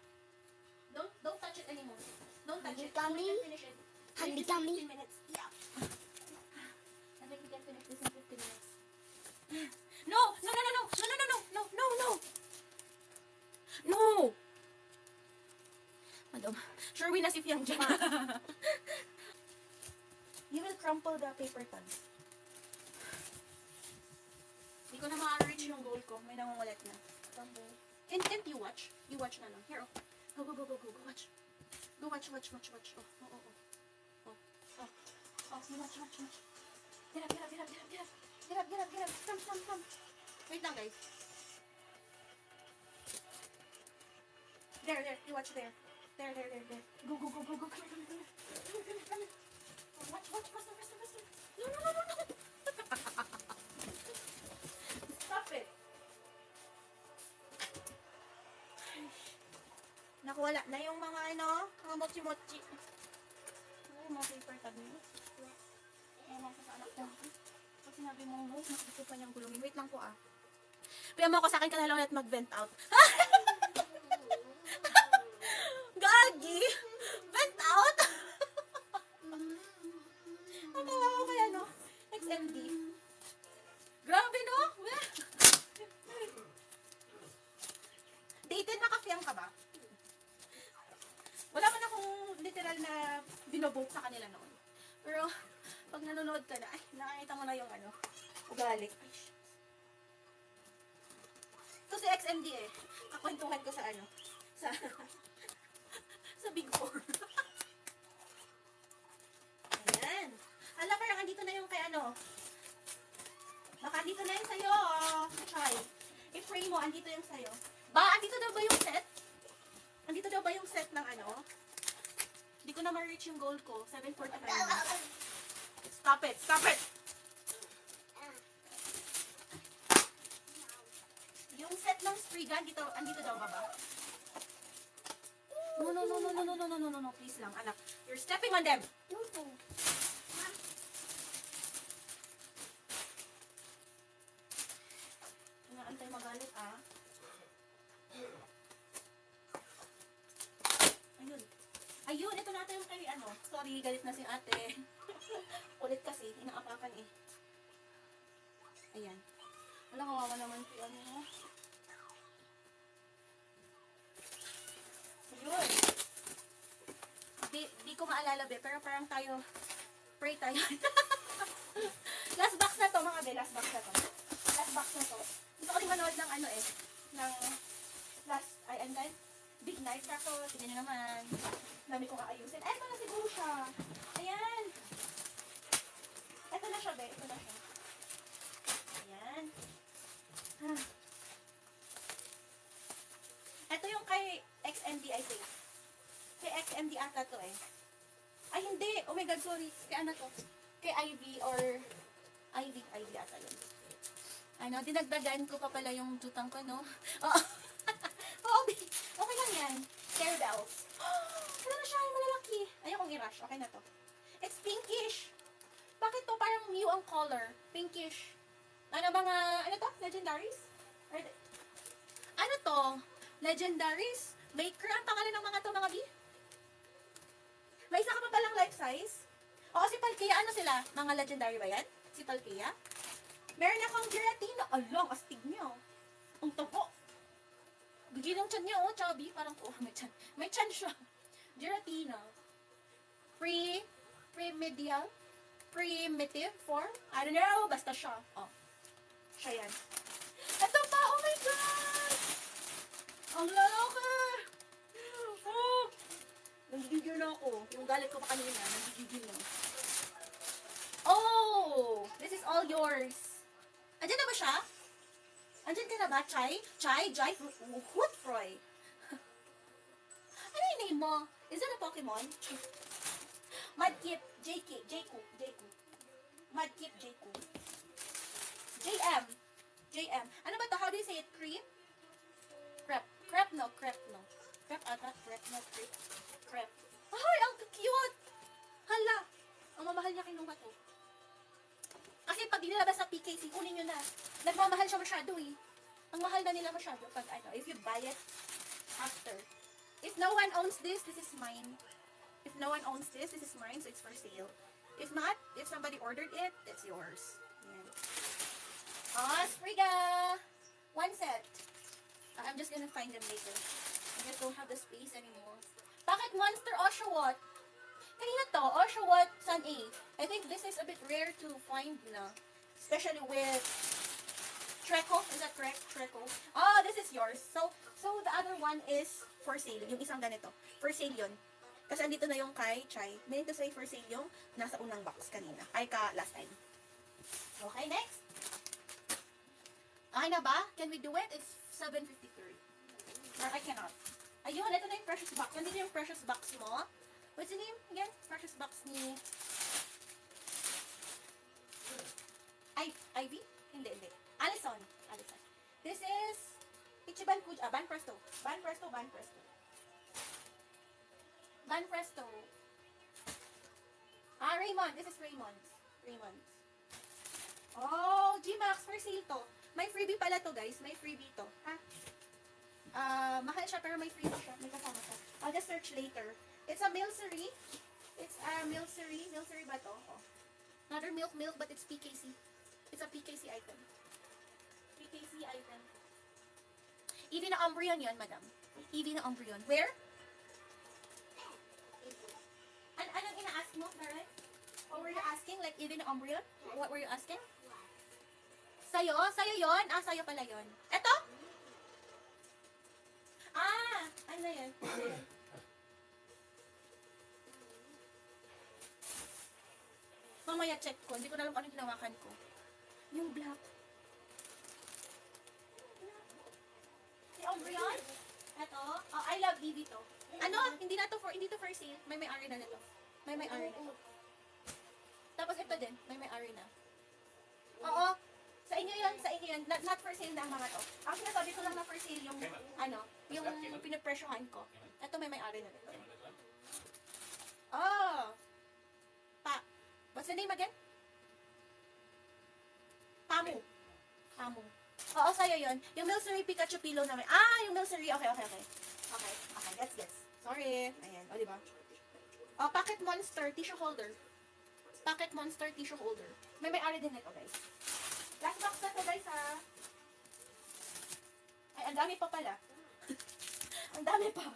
Don't touch it anymore. Don't touch it. Gummy? We can finish it. Honey Finish this in gummy? 15 minutes. Yeah. I think we can finish this in 15 minutes. No! na si Fiang dyan. You will crumple the paper towels. Hindi ko na ma-reach yung goal ko. May nangungulit na. Can't you watch? You watch na lang. Here, oh. Go, watch. Go, watch. Oh. You watch. Get up. Come. Wait lang, guys. There. You watch there. There. Go. Come here. Watch. Faster. No. Stop it. Naku, wala na yung mga mga mochi-mochi. Ay, mga paper tag nyo. Ewan ko sa anak ko. Pag sinabi mo, gusto pa niyang gulungin. Wait lang po ah. Paya mo ako sa akin ka na lang ulit mag-vent out. Gagi! Vent out! Natawa ko kaya XMD. Grabe no? Dated na kafiyang ka ba? Wala man akong literal na binobote sa kanila noon. Pero, pag nanonood ka na, ay, nakakita mo na yung ugali. Ay, shit. Ito si XMD eh. Kakwentuhan ko sa sa Big Four. Ayan. Alam, parang andito na yung kay baka andito na yung sa'yo. Try. I-pray mo, andito yung sa'yo. Andito daw ba yung set? Andito daw ba yung set ng Hindi ko na ma-reach yung goal ko. 7:45 na. Stop it! Yung set ng Spriga, andito daw ba? No, please lang, anak. You're stepping on them! Inaantay magalit, ah. Ayun, ito natin yung kay Sorry, galit na si ate. Ulit kasi, inaapakan eh. Ayan. Wala, kawawa naman si Ayun. Di ko maalala be, pero parang pray tayo. Last box na to, mga be, last box na to. Gusto ko din manood ng ng Big Night Crackle. Tignan nyo naman. Dami kong aayusin. Eto na siguro siya. Ayan. Ito na siya, be. Ayan. Ito yung kay XMD, I think. Kay XMD ata to eh. Ay, hindi. Oh my God, sorry. Kay to? Kay Ivy or Ivy ata yun. Dinagdagan ko pa pala yung tutang ko, no? Oo. Okay lang yan. Care bells. Ano na siya? Yung malalaki. Ayokong i-rush. Okay na to. It's pinkish. Bakit to parang new ang color? Pinkish. Ano to? Legendaries? Ano to? Legendaries? Maker ang pangalan ng mga to, mga B? May isa ka pa palang life size? O, si Palkia, ano sila? Mga legendary ba yan? Si Palkia? Meron akong Giratina. Along, astig niyo. Ang tapo. Bigyan ng chan niya, oh, chubby. Parang, may chan. May chan siya. Giratina. Primitive form? I don't know. Basta siya. Oh. Siya yan. Ito pa, oh my God! Ang lalaki! Oh! Nagigigil na ako. Yung galit ko pa kanina, nagigigil na. Oh! This is all yours. Andyan na ba siya? Andyan ka na ba, Chai? Hootfroy. Ano yung name mo? Is that a Pokemon? Mudkip, Jayku. Mudkip, Jayku. JM. Ano ba to? How do you say it? Creep? Crep no. Crep ata. Crep. Ay, ang cute! Hala! Ang mamahal niya kinuha to. Kasi pag dinilabas sa PKC, kunin nyo na. Nagmamahal siya masyado eh. Ang mahal na nila masyado pag if you buy it after. If no one owns this is mine. If no one owns this is mine, so it's for sale. If not, if somebody ordered it, it's yours. Ayan. Spriga! One set. I'm just gonna find them later. I just don't have the space anymore. Pocket Monster Oshawott. Kanina to, Oshawott San A. I think this is a bit rare to find na. Especially with Treco. Is that correct? Treco. Oh, this is yours. So the other one is for sale. Yung isang ganito. For sale yun. Kasi andito na yung kay Chai. Meaning to say for sale yung nasa unang box kanina. Ay last time. Okay, next. Okay na ba? Can we do it? It's 7:53. Or I cannot. Ayun, ito na yung precious box. Nandito yung precious box mo. What's the name again? Precious box ni... Ivy? Hindi. Allison. This is Ichiban Kuja. Ban Presto. Ban Presto. Raymond. This is Raymond's. Oh, G-Max for sale to. May freebie pala to, guys. May freebie to. Ha? Mahal siya pero may freebie siya. May kasama siya. I'll just search later. It's a Milcery. It's a Milcery. Milcery ba to? Oh. Another milk, but it's PKC. It's a PKC item. Evie na Umbreon yun, madam. Evie na Umbreon. Where? Anong ina-ask mo, Karen? What were you asking? Like, Evie na Umbreon? What were you asking? Sa'yo? Sa'yo yun? Sa'yo pala yun. Eto? Ano yun? Mamaya check ko. Hindi ko na alam kung anong ginawakan ko. Yung black. Si Umbreon? Eto? Oh, I love Eevee to. Ano? Hindi to for sale. May may-ari na nito. May may-ari na. Tapos ito din. May may-ari na. Oo. Sa inyo yun. Not for sale na ang mga to. Ang sinasabi ko lang na for sale yung, yung pinapresyohan ko. Ito may may-ari na nito. Oh. What's the name again? Pamu. Oo, sa'yo yun. Yung Milcery Pikachu pillow namin. Yung Milcery. Okay. Gets. Sorry. Ayan. O, diba? Oh, Pocket Monster tissue holder. May may-ari din nito, guys. Last box na to, guys, ha. Ay, ang dami pa pala. Ang dami pa.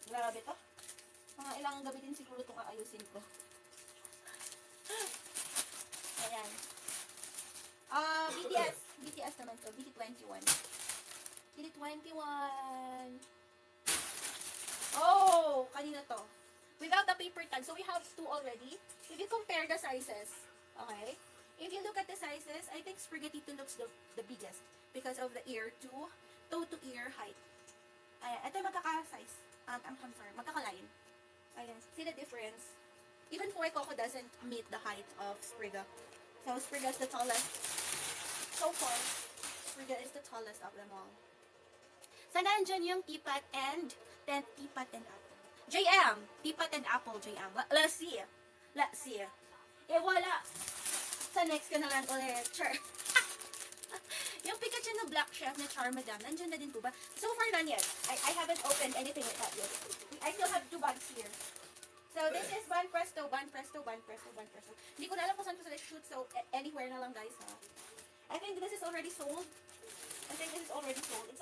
Grabe to. Mga ilang gabi din siguro itong aayusin ko. Ayan. BTS naman to. BT21. Oh, kanina to. Without the paper tag. So we have two already. If you compare the sizes, okay? If you look at the sizes, I think Sprigatito looks the biggest because of the ear to toe to ear height. Ayan, ito yung magkaka-size. I'm sorry, magkaka-line. Ayan, see the difference? Even Coco doesn't meet the height of Spriga. So Spriga is the tallest. So far, Spriga is the tallest of them all. So nandyan yung Teapot and Apple. JM! Teapot and Apple, JM. Let's see. Wala. Sa next ka na lang ulit. Sure. Yung Pikachu na Black Chef na Charmander, nandyan na din po ba? So far, none yet. I haven't opened anything like that yet. I still have 2 bags here. So this is Ban Presto. Hindi ko na alam kung saan ko sila shoot, so anywhere na lang, guys, ha. I think this is already sold. It's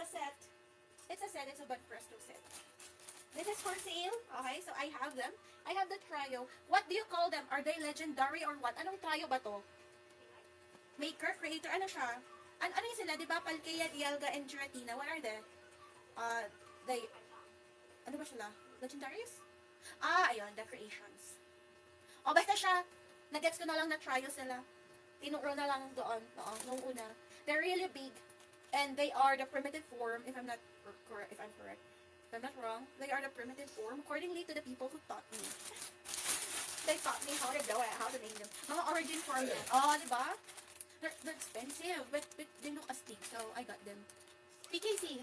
a set. It's a Ban Presto set. This is for sale. Okay, so I have them. I have the trio. What do you call them? Are they legendary or what? Anong trio ba to? Maker, creator, ano siya? Ano yung sila? Diba? Palkia, Dialga, and Giratina. What are they? Ano ba sila? Legendaries? Ayun, the creations. Basta siya, nagets ko na lang na trio sila. Tinuro na lang doon, nung una. They're really big. And they are the primitive form, if I'm correct. If I'm not wrong, they are the primitive form, accordingly to the people who taught me. They taught me how to do it, how to name them. Mga origin form din. Diba? They're expensive, but they look astig, so I got them. PKC.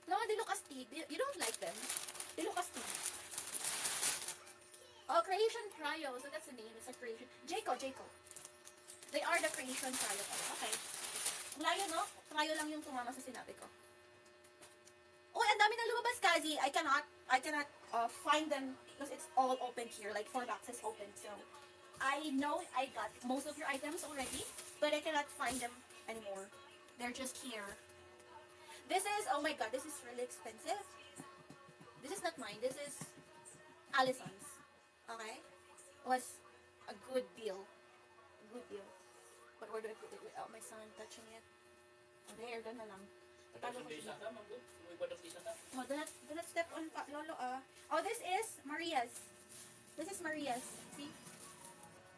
No, they look astig. You don't like them. They look astig. Creation Trio. So that's the name. It's a creation. Jayco. They are the creation trio. Okay. Layo, no? Trio lang yung tumama sa sinabi ko. Oh, ang dami na lumabas, Kazi. I cannot find them because it's all open here. Like 4 boxes open. So, I know I got most of your items already, but I cannot find them anymore. They're just here. This is, oh my god, this is really expensive. This is not mine. This is Allison's. Okay? It was a good deal. A good deal. But where do I put it without my son touching it? Oh, there, doon na lang. Tatago ko siya. Oh, do not step on Lolo, ah. Oh, this is Maria's. This is Maria's. See?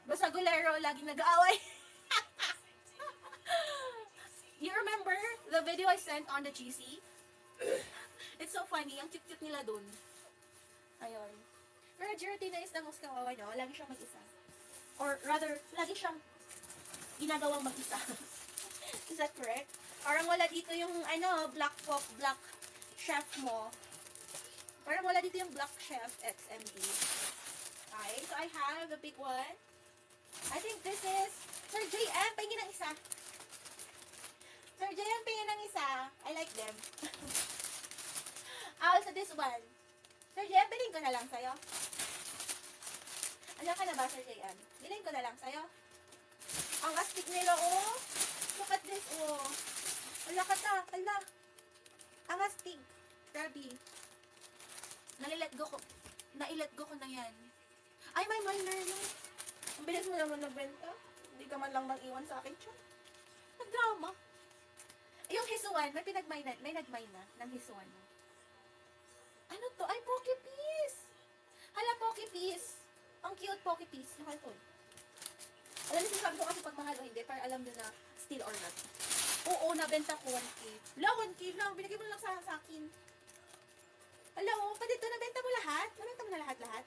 Basta Gulero, laging nag-aaway. You remember the video I sent on the GC? It's so funny. Ang cute-cute nila dun. Ayun. Pero Geraldine is the most kawawa, no? Lagi siyang mag-isa. Or rather, lagi siyang ginagawang mag-isa. Is that correct? Parang wala dito yung, black chef mo. Parang wala dito yung black chef XMD. Okay, so I have the big one. I think this is Sir JM. Pahingin ng isa. Sir JM, pahingin ng isa. I like them. Also, this one. Sir JM, bilhin ko na lang sa'yo. Alam ka na ba, Sir JM? Bilhin ko na lang sa'yo. Ang astig nila, oh. Look at this, oh. Ala ka ta, ala. Ang astig. Grabe. Nailet go ko na yan. Ay, may minor yun. Ang bilis mo naman nagbenta. Hindi ka man lang nag-iwan sa akin, siya. Nag-drama. Yung hisuan, may nag-mine na ng hisuan mo. Ano to? Ay, Pocky Piece! Hala, Pocky Piece! Ang cute Pocky Piece. Mahal to. Alam niyo, sinasabi ko kasi pag mahal o hindi, para alam nyo na steal or not. Oo, nabenta ko 1K. Wala, 1K lang. Binigay mo lang sa akin. Hala, oh, pa dito, nabenta mo lahat? Nabenta mo na lahat-lahat?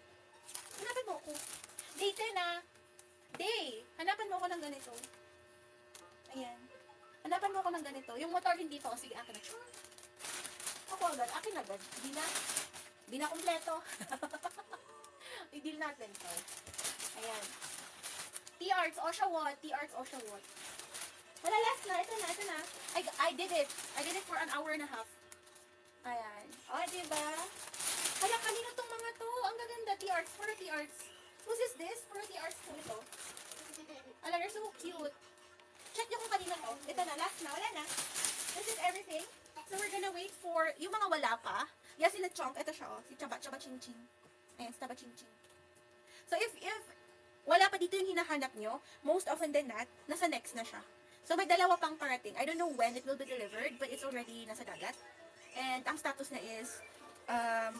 Hanapan mo ako. Day na. Day! Hanapan mo ako ng ganito. Ayan. Hanapan mo ako ng ganito. Yung motor hindi pa. O, sige, akin na. Ako agad. Akin agad. Hindi na kompleto. I-deal natin to. Ayan. T-Arts, Osha Watt. T-Arts, Osha Watt. Wala, last na. Ito na. I did it. I did it for an hour and a half. Ayan. O, diba? Hala, kanino tong mga to? Ang gaganda. T-Arts. For T-Arts. Whose is this? For T-Arts po ito. Ala, they're so cute. Check nyo kung kanina to. Ito na. Last na. Wala na. This is everything. So, we're gonna wait for yung mga wala pa. Yes, sila Chonk. Ito siya, oh. Si Chaba Ching Ching. Ayan, si Chaba Ching Ching. So, if wala pa dito yung hinahanap nyo, most often than not, nasa next na siya. So, may dalawa pang parating. I don't know when it will be delivered, but it's already nasa dagat. And ang status na is,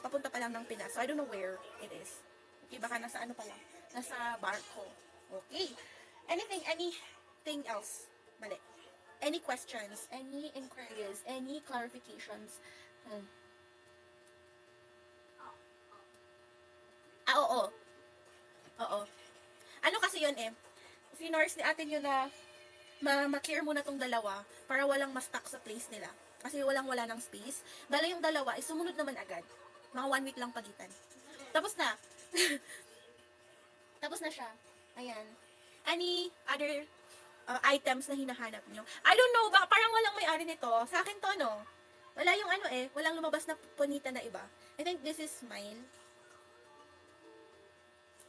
papunta pa lang ng Pinas. So, I don't know where it is. Okay, baka nasa ano pa lang. Nasa barko. Okay. Anything else? Mali. Any questions? Any inquiries? Any clarifications? Oo. Oo. Ano kasi yun eh? Finors ni atin yun na ma-clear muna tong dalawa para walang ma-stuck sa place nila. Kasi walang-wala ng space. Bala yung dalawa, sumunod naman agad. Mga 1 week lang pagitan. Tapos na. Tapos na siya. Ayan. Any other items na hinahanap nyo? I don't know, baka parang walang may-ari nito. Sa akin to, no? Wala yung walang lumabas na punita na iba. I think this is mine.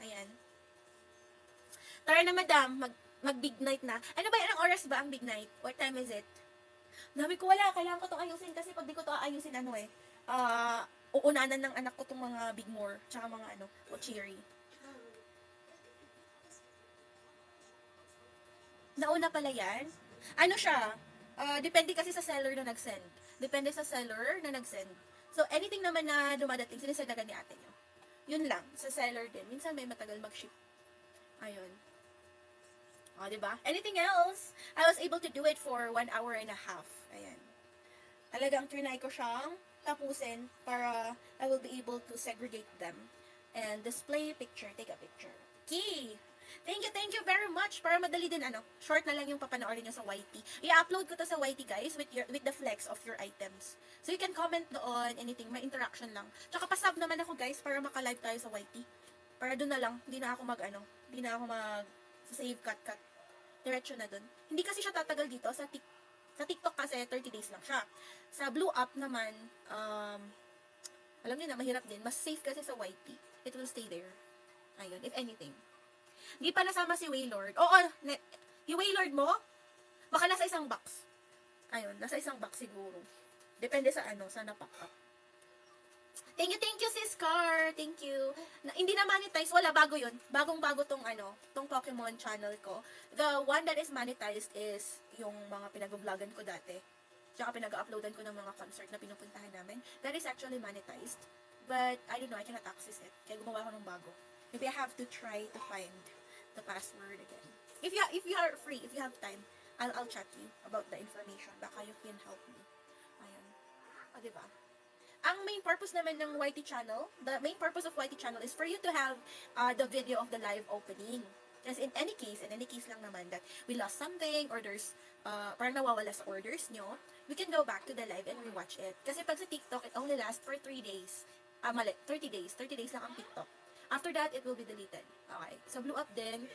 Ayan. Tara na, madam. Mag-big night na. Ano ba, anong oras ba ang big night? What time is it? Dami ko wala. Kailangan ko itong ayusin kasi pag di ko ito ayusin, uunanan ng anak ko itong mga Big More, tsaka mga Cherry. Nauna pala yan. Ano siya? Depende kasi sa seller na nag-send. Depende sa seller na nag-send. So, anything naman na dumadating, sinisend agad ni ate nyo. Yun lang. Sa seller din. Minsan may matagal mag-ship. Ayun. O, diba? Anything else? I was able to do it for 1 hour and a half. Ayan. Talagang trinay ko siyang tapusin para I will be able to segregate them and display picture, take a picture. Okay. Thank you very much. Para madali din, short na lang yung papanoorin nyo sa YT. I-upload ko to sa YT, guys, with the flex of your items. So, you can comment doon, anything, may interaction lang. Tsaka pa-sub naman ako, guys, para maka-live tayo sa YT. Para doon na lang, hindi na ako save cut. Diretso na doon. Hindi kasi siya tatagal dito sa TikTok kasi 30 days lang siya. Sa Blue App naman, alam niyo na, mahirap din. Mas safe kasi sa YT. It will stay there. Ayun, if anything. Hindi pa nasama si Waylord. Oo, yung Waylord mo, baka nasa isang box. Ayun, nasa isang box siguro. Depende sa sa napak up. Thank you, sis Car. Thank you. Hindi na monetize. Wala, bago yun. Bagong-bago tong tong Pokemon channel ko. The one that is monetized is yung mga pinag-vlogan ko dati. Tsaka pinag-uploadan ko ng mga concert na pinupuntahan namin. That is actually monetized. But, I don't know, I cannot access it. Kaya gumawa ko ng bago. Maybe I have to try to find the password again. If you are free, if you have time, I'll chat you about the information. Baka you can help me. Ayan. O, diba? Ang main purpose naman ng YT channel, the main purpose of YT channel is for you to have the video of the live opening. Because in any case lang naman that we lost something or there's parang nawawala sa orders nyo, we can go back to the live and rewatch it. Kasi pag sa TikTok, it only lasts for 3 days. Mali, 30 days. 30 days lang ang TikTok. After that, it will be deleted. Okay. So, Blue Up din,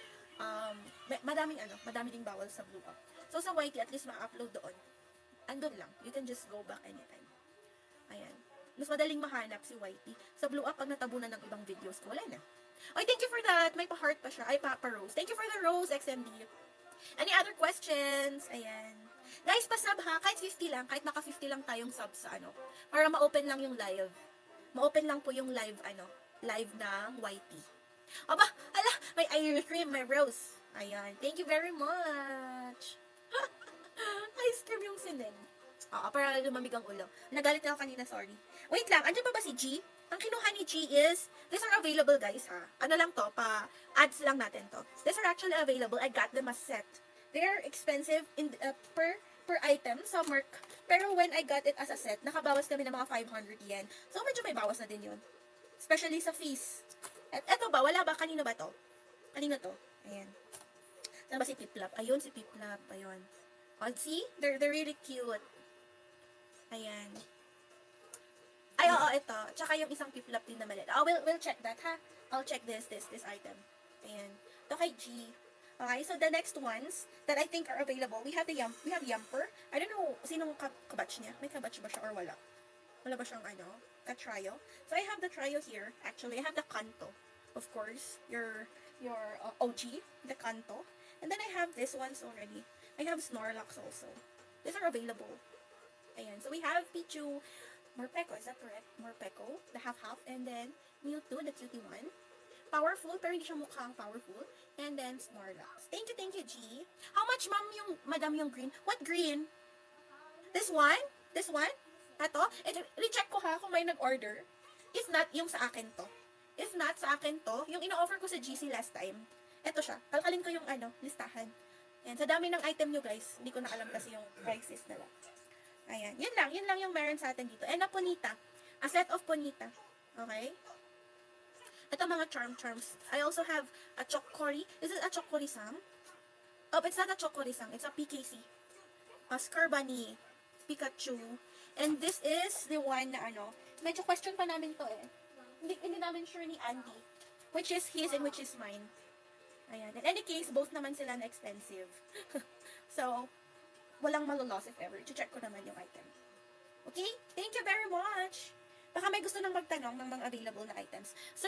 madami ding bawal sa Blue Up. So, sa YT, at least ma-upload doon. Andun lang. You can just go back anytime. Ayan. Mas madaling mahanap si YT. Sa Blue Up, pag natabunan ng ibang videos ko, wala na. Oy, thank you for that. May pa-heart pa siya. Ay, pa-rose. Thank you for the rose, XMD. Any other questions? Ayan. Guys, pa-sub ha. Kahit 50 lang. Kahit naka 50 lang tayong sub sa para ma-open lang yung live. Ma-open lang po yung live, live ng YT. Aba, ala, may ice cream, may rose. Ayan. Thank you very much. Ice cream yung sinin. Para lumamig ang ulo. Nagalit na ako kanina, sorry. Wait lang, andyan pa ba si G? Ang kinuha ni G is, these are available guys ha. Ano lang to, ads lang natin to. These are actually available. I got them as set. They're expensive in per item sa Merc. Pero when I got it as a set, nakabawas kami ng mga 500 yen. So medyo may bawas na din yun. Especially sa fees. At eto ba, wala ba? Kanino ba to? Kanino to? Ayan. Saan ba si Piplap? Ayun, si Piplap. Ayun. Oh, see? They're really cute. Ayan. Ay, oo, ito. Tsaka yung isang piplap din na maliit. We'll check that, ha? I'll check this item. Ayan. Ito kay G. Okay, so the next ones that I think are available, we have Yumper. I don't know, sinong kabatch niya? May kabatch ba siya or wala? Wala ba siyang, ka-trio? So I have the trio here. Actually, I have the Kanto. Of course, your OG, the Kanto. And then I have this ones already. I have Snorlax also. These are available. Ayan. So we have Pichu, Morpeko, is that correct? Morpeko, the half-half, and then Mewtwo, the cutie one. Powerful, pero hindi siya mukhang powerful. And then Snorlax. Thank you, G. How much, ma'am, madam, yung green? What green? This one? This one? Ito? Recheck ko ha kung may nag-order. If not, yung sa akin to. If not, sa akin to, yung ino-offer ko sa GC last time. Ito siya. Kalkalin ko yung listahan. Yan. Sa dami ng item nyo, guys. Hindi ko na alam kasi yung prices nila. Ayan. Yun lang yung meron sa atin dito. And a Ponita. A set of Ponita. Okay? Ito mga charms. I also have a Chokori. Is it a Chokori-sang? Oh, it's not a Chokori-sang. It's a PKC. A Scorbunny. Pikachu. And this is the one na medyo question pa namin to eh. Hindi namin sure ni Andy. Which is his and which is mine. Ayan. In any case, both naman sila na expensive. So, walang maloloss if ever. Check ko naman yung item. Okay? Thank you very much. Baka may gusto nang magtanong ng mga available na items. Sir,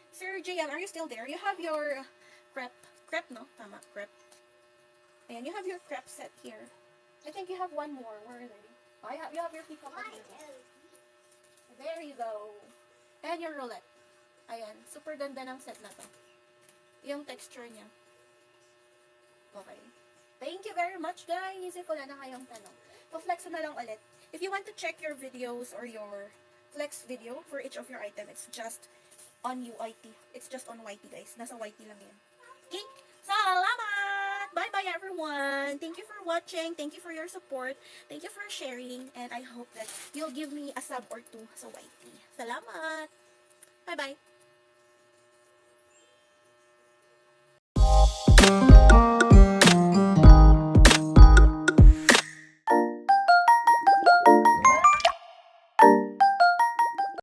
Sir JM, are you still there? You have your crepe, no? Tama, crepe. Ayan, you have your crepe set here. I think you have one more. Where are they? Oh, you have your peacock here. There you go. And your roulette. Ayan, super ganda ng set na to. Yung texture niya. Okay. Thank you very much, guys. If wala na kayong tanong. Pa-flex na lang ulit. If you want to check your videos or your flex video for each of your item, it's just on UIT. It's just on YT, guys. Nasa YT lang yan. Okay? Salamat! Bye-bye, everyone! Thank you for watching. Thank you for your support. Thank you for sharing. And I hope that you'll give me a sub or two sa YT. Salamat! Bye-bye!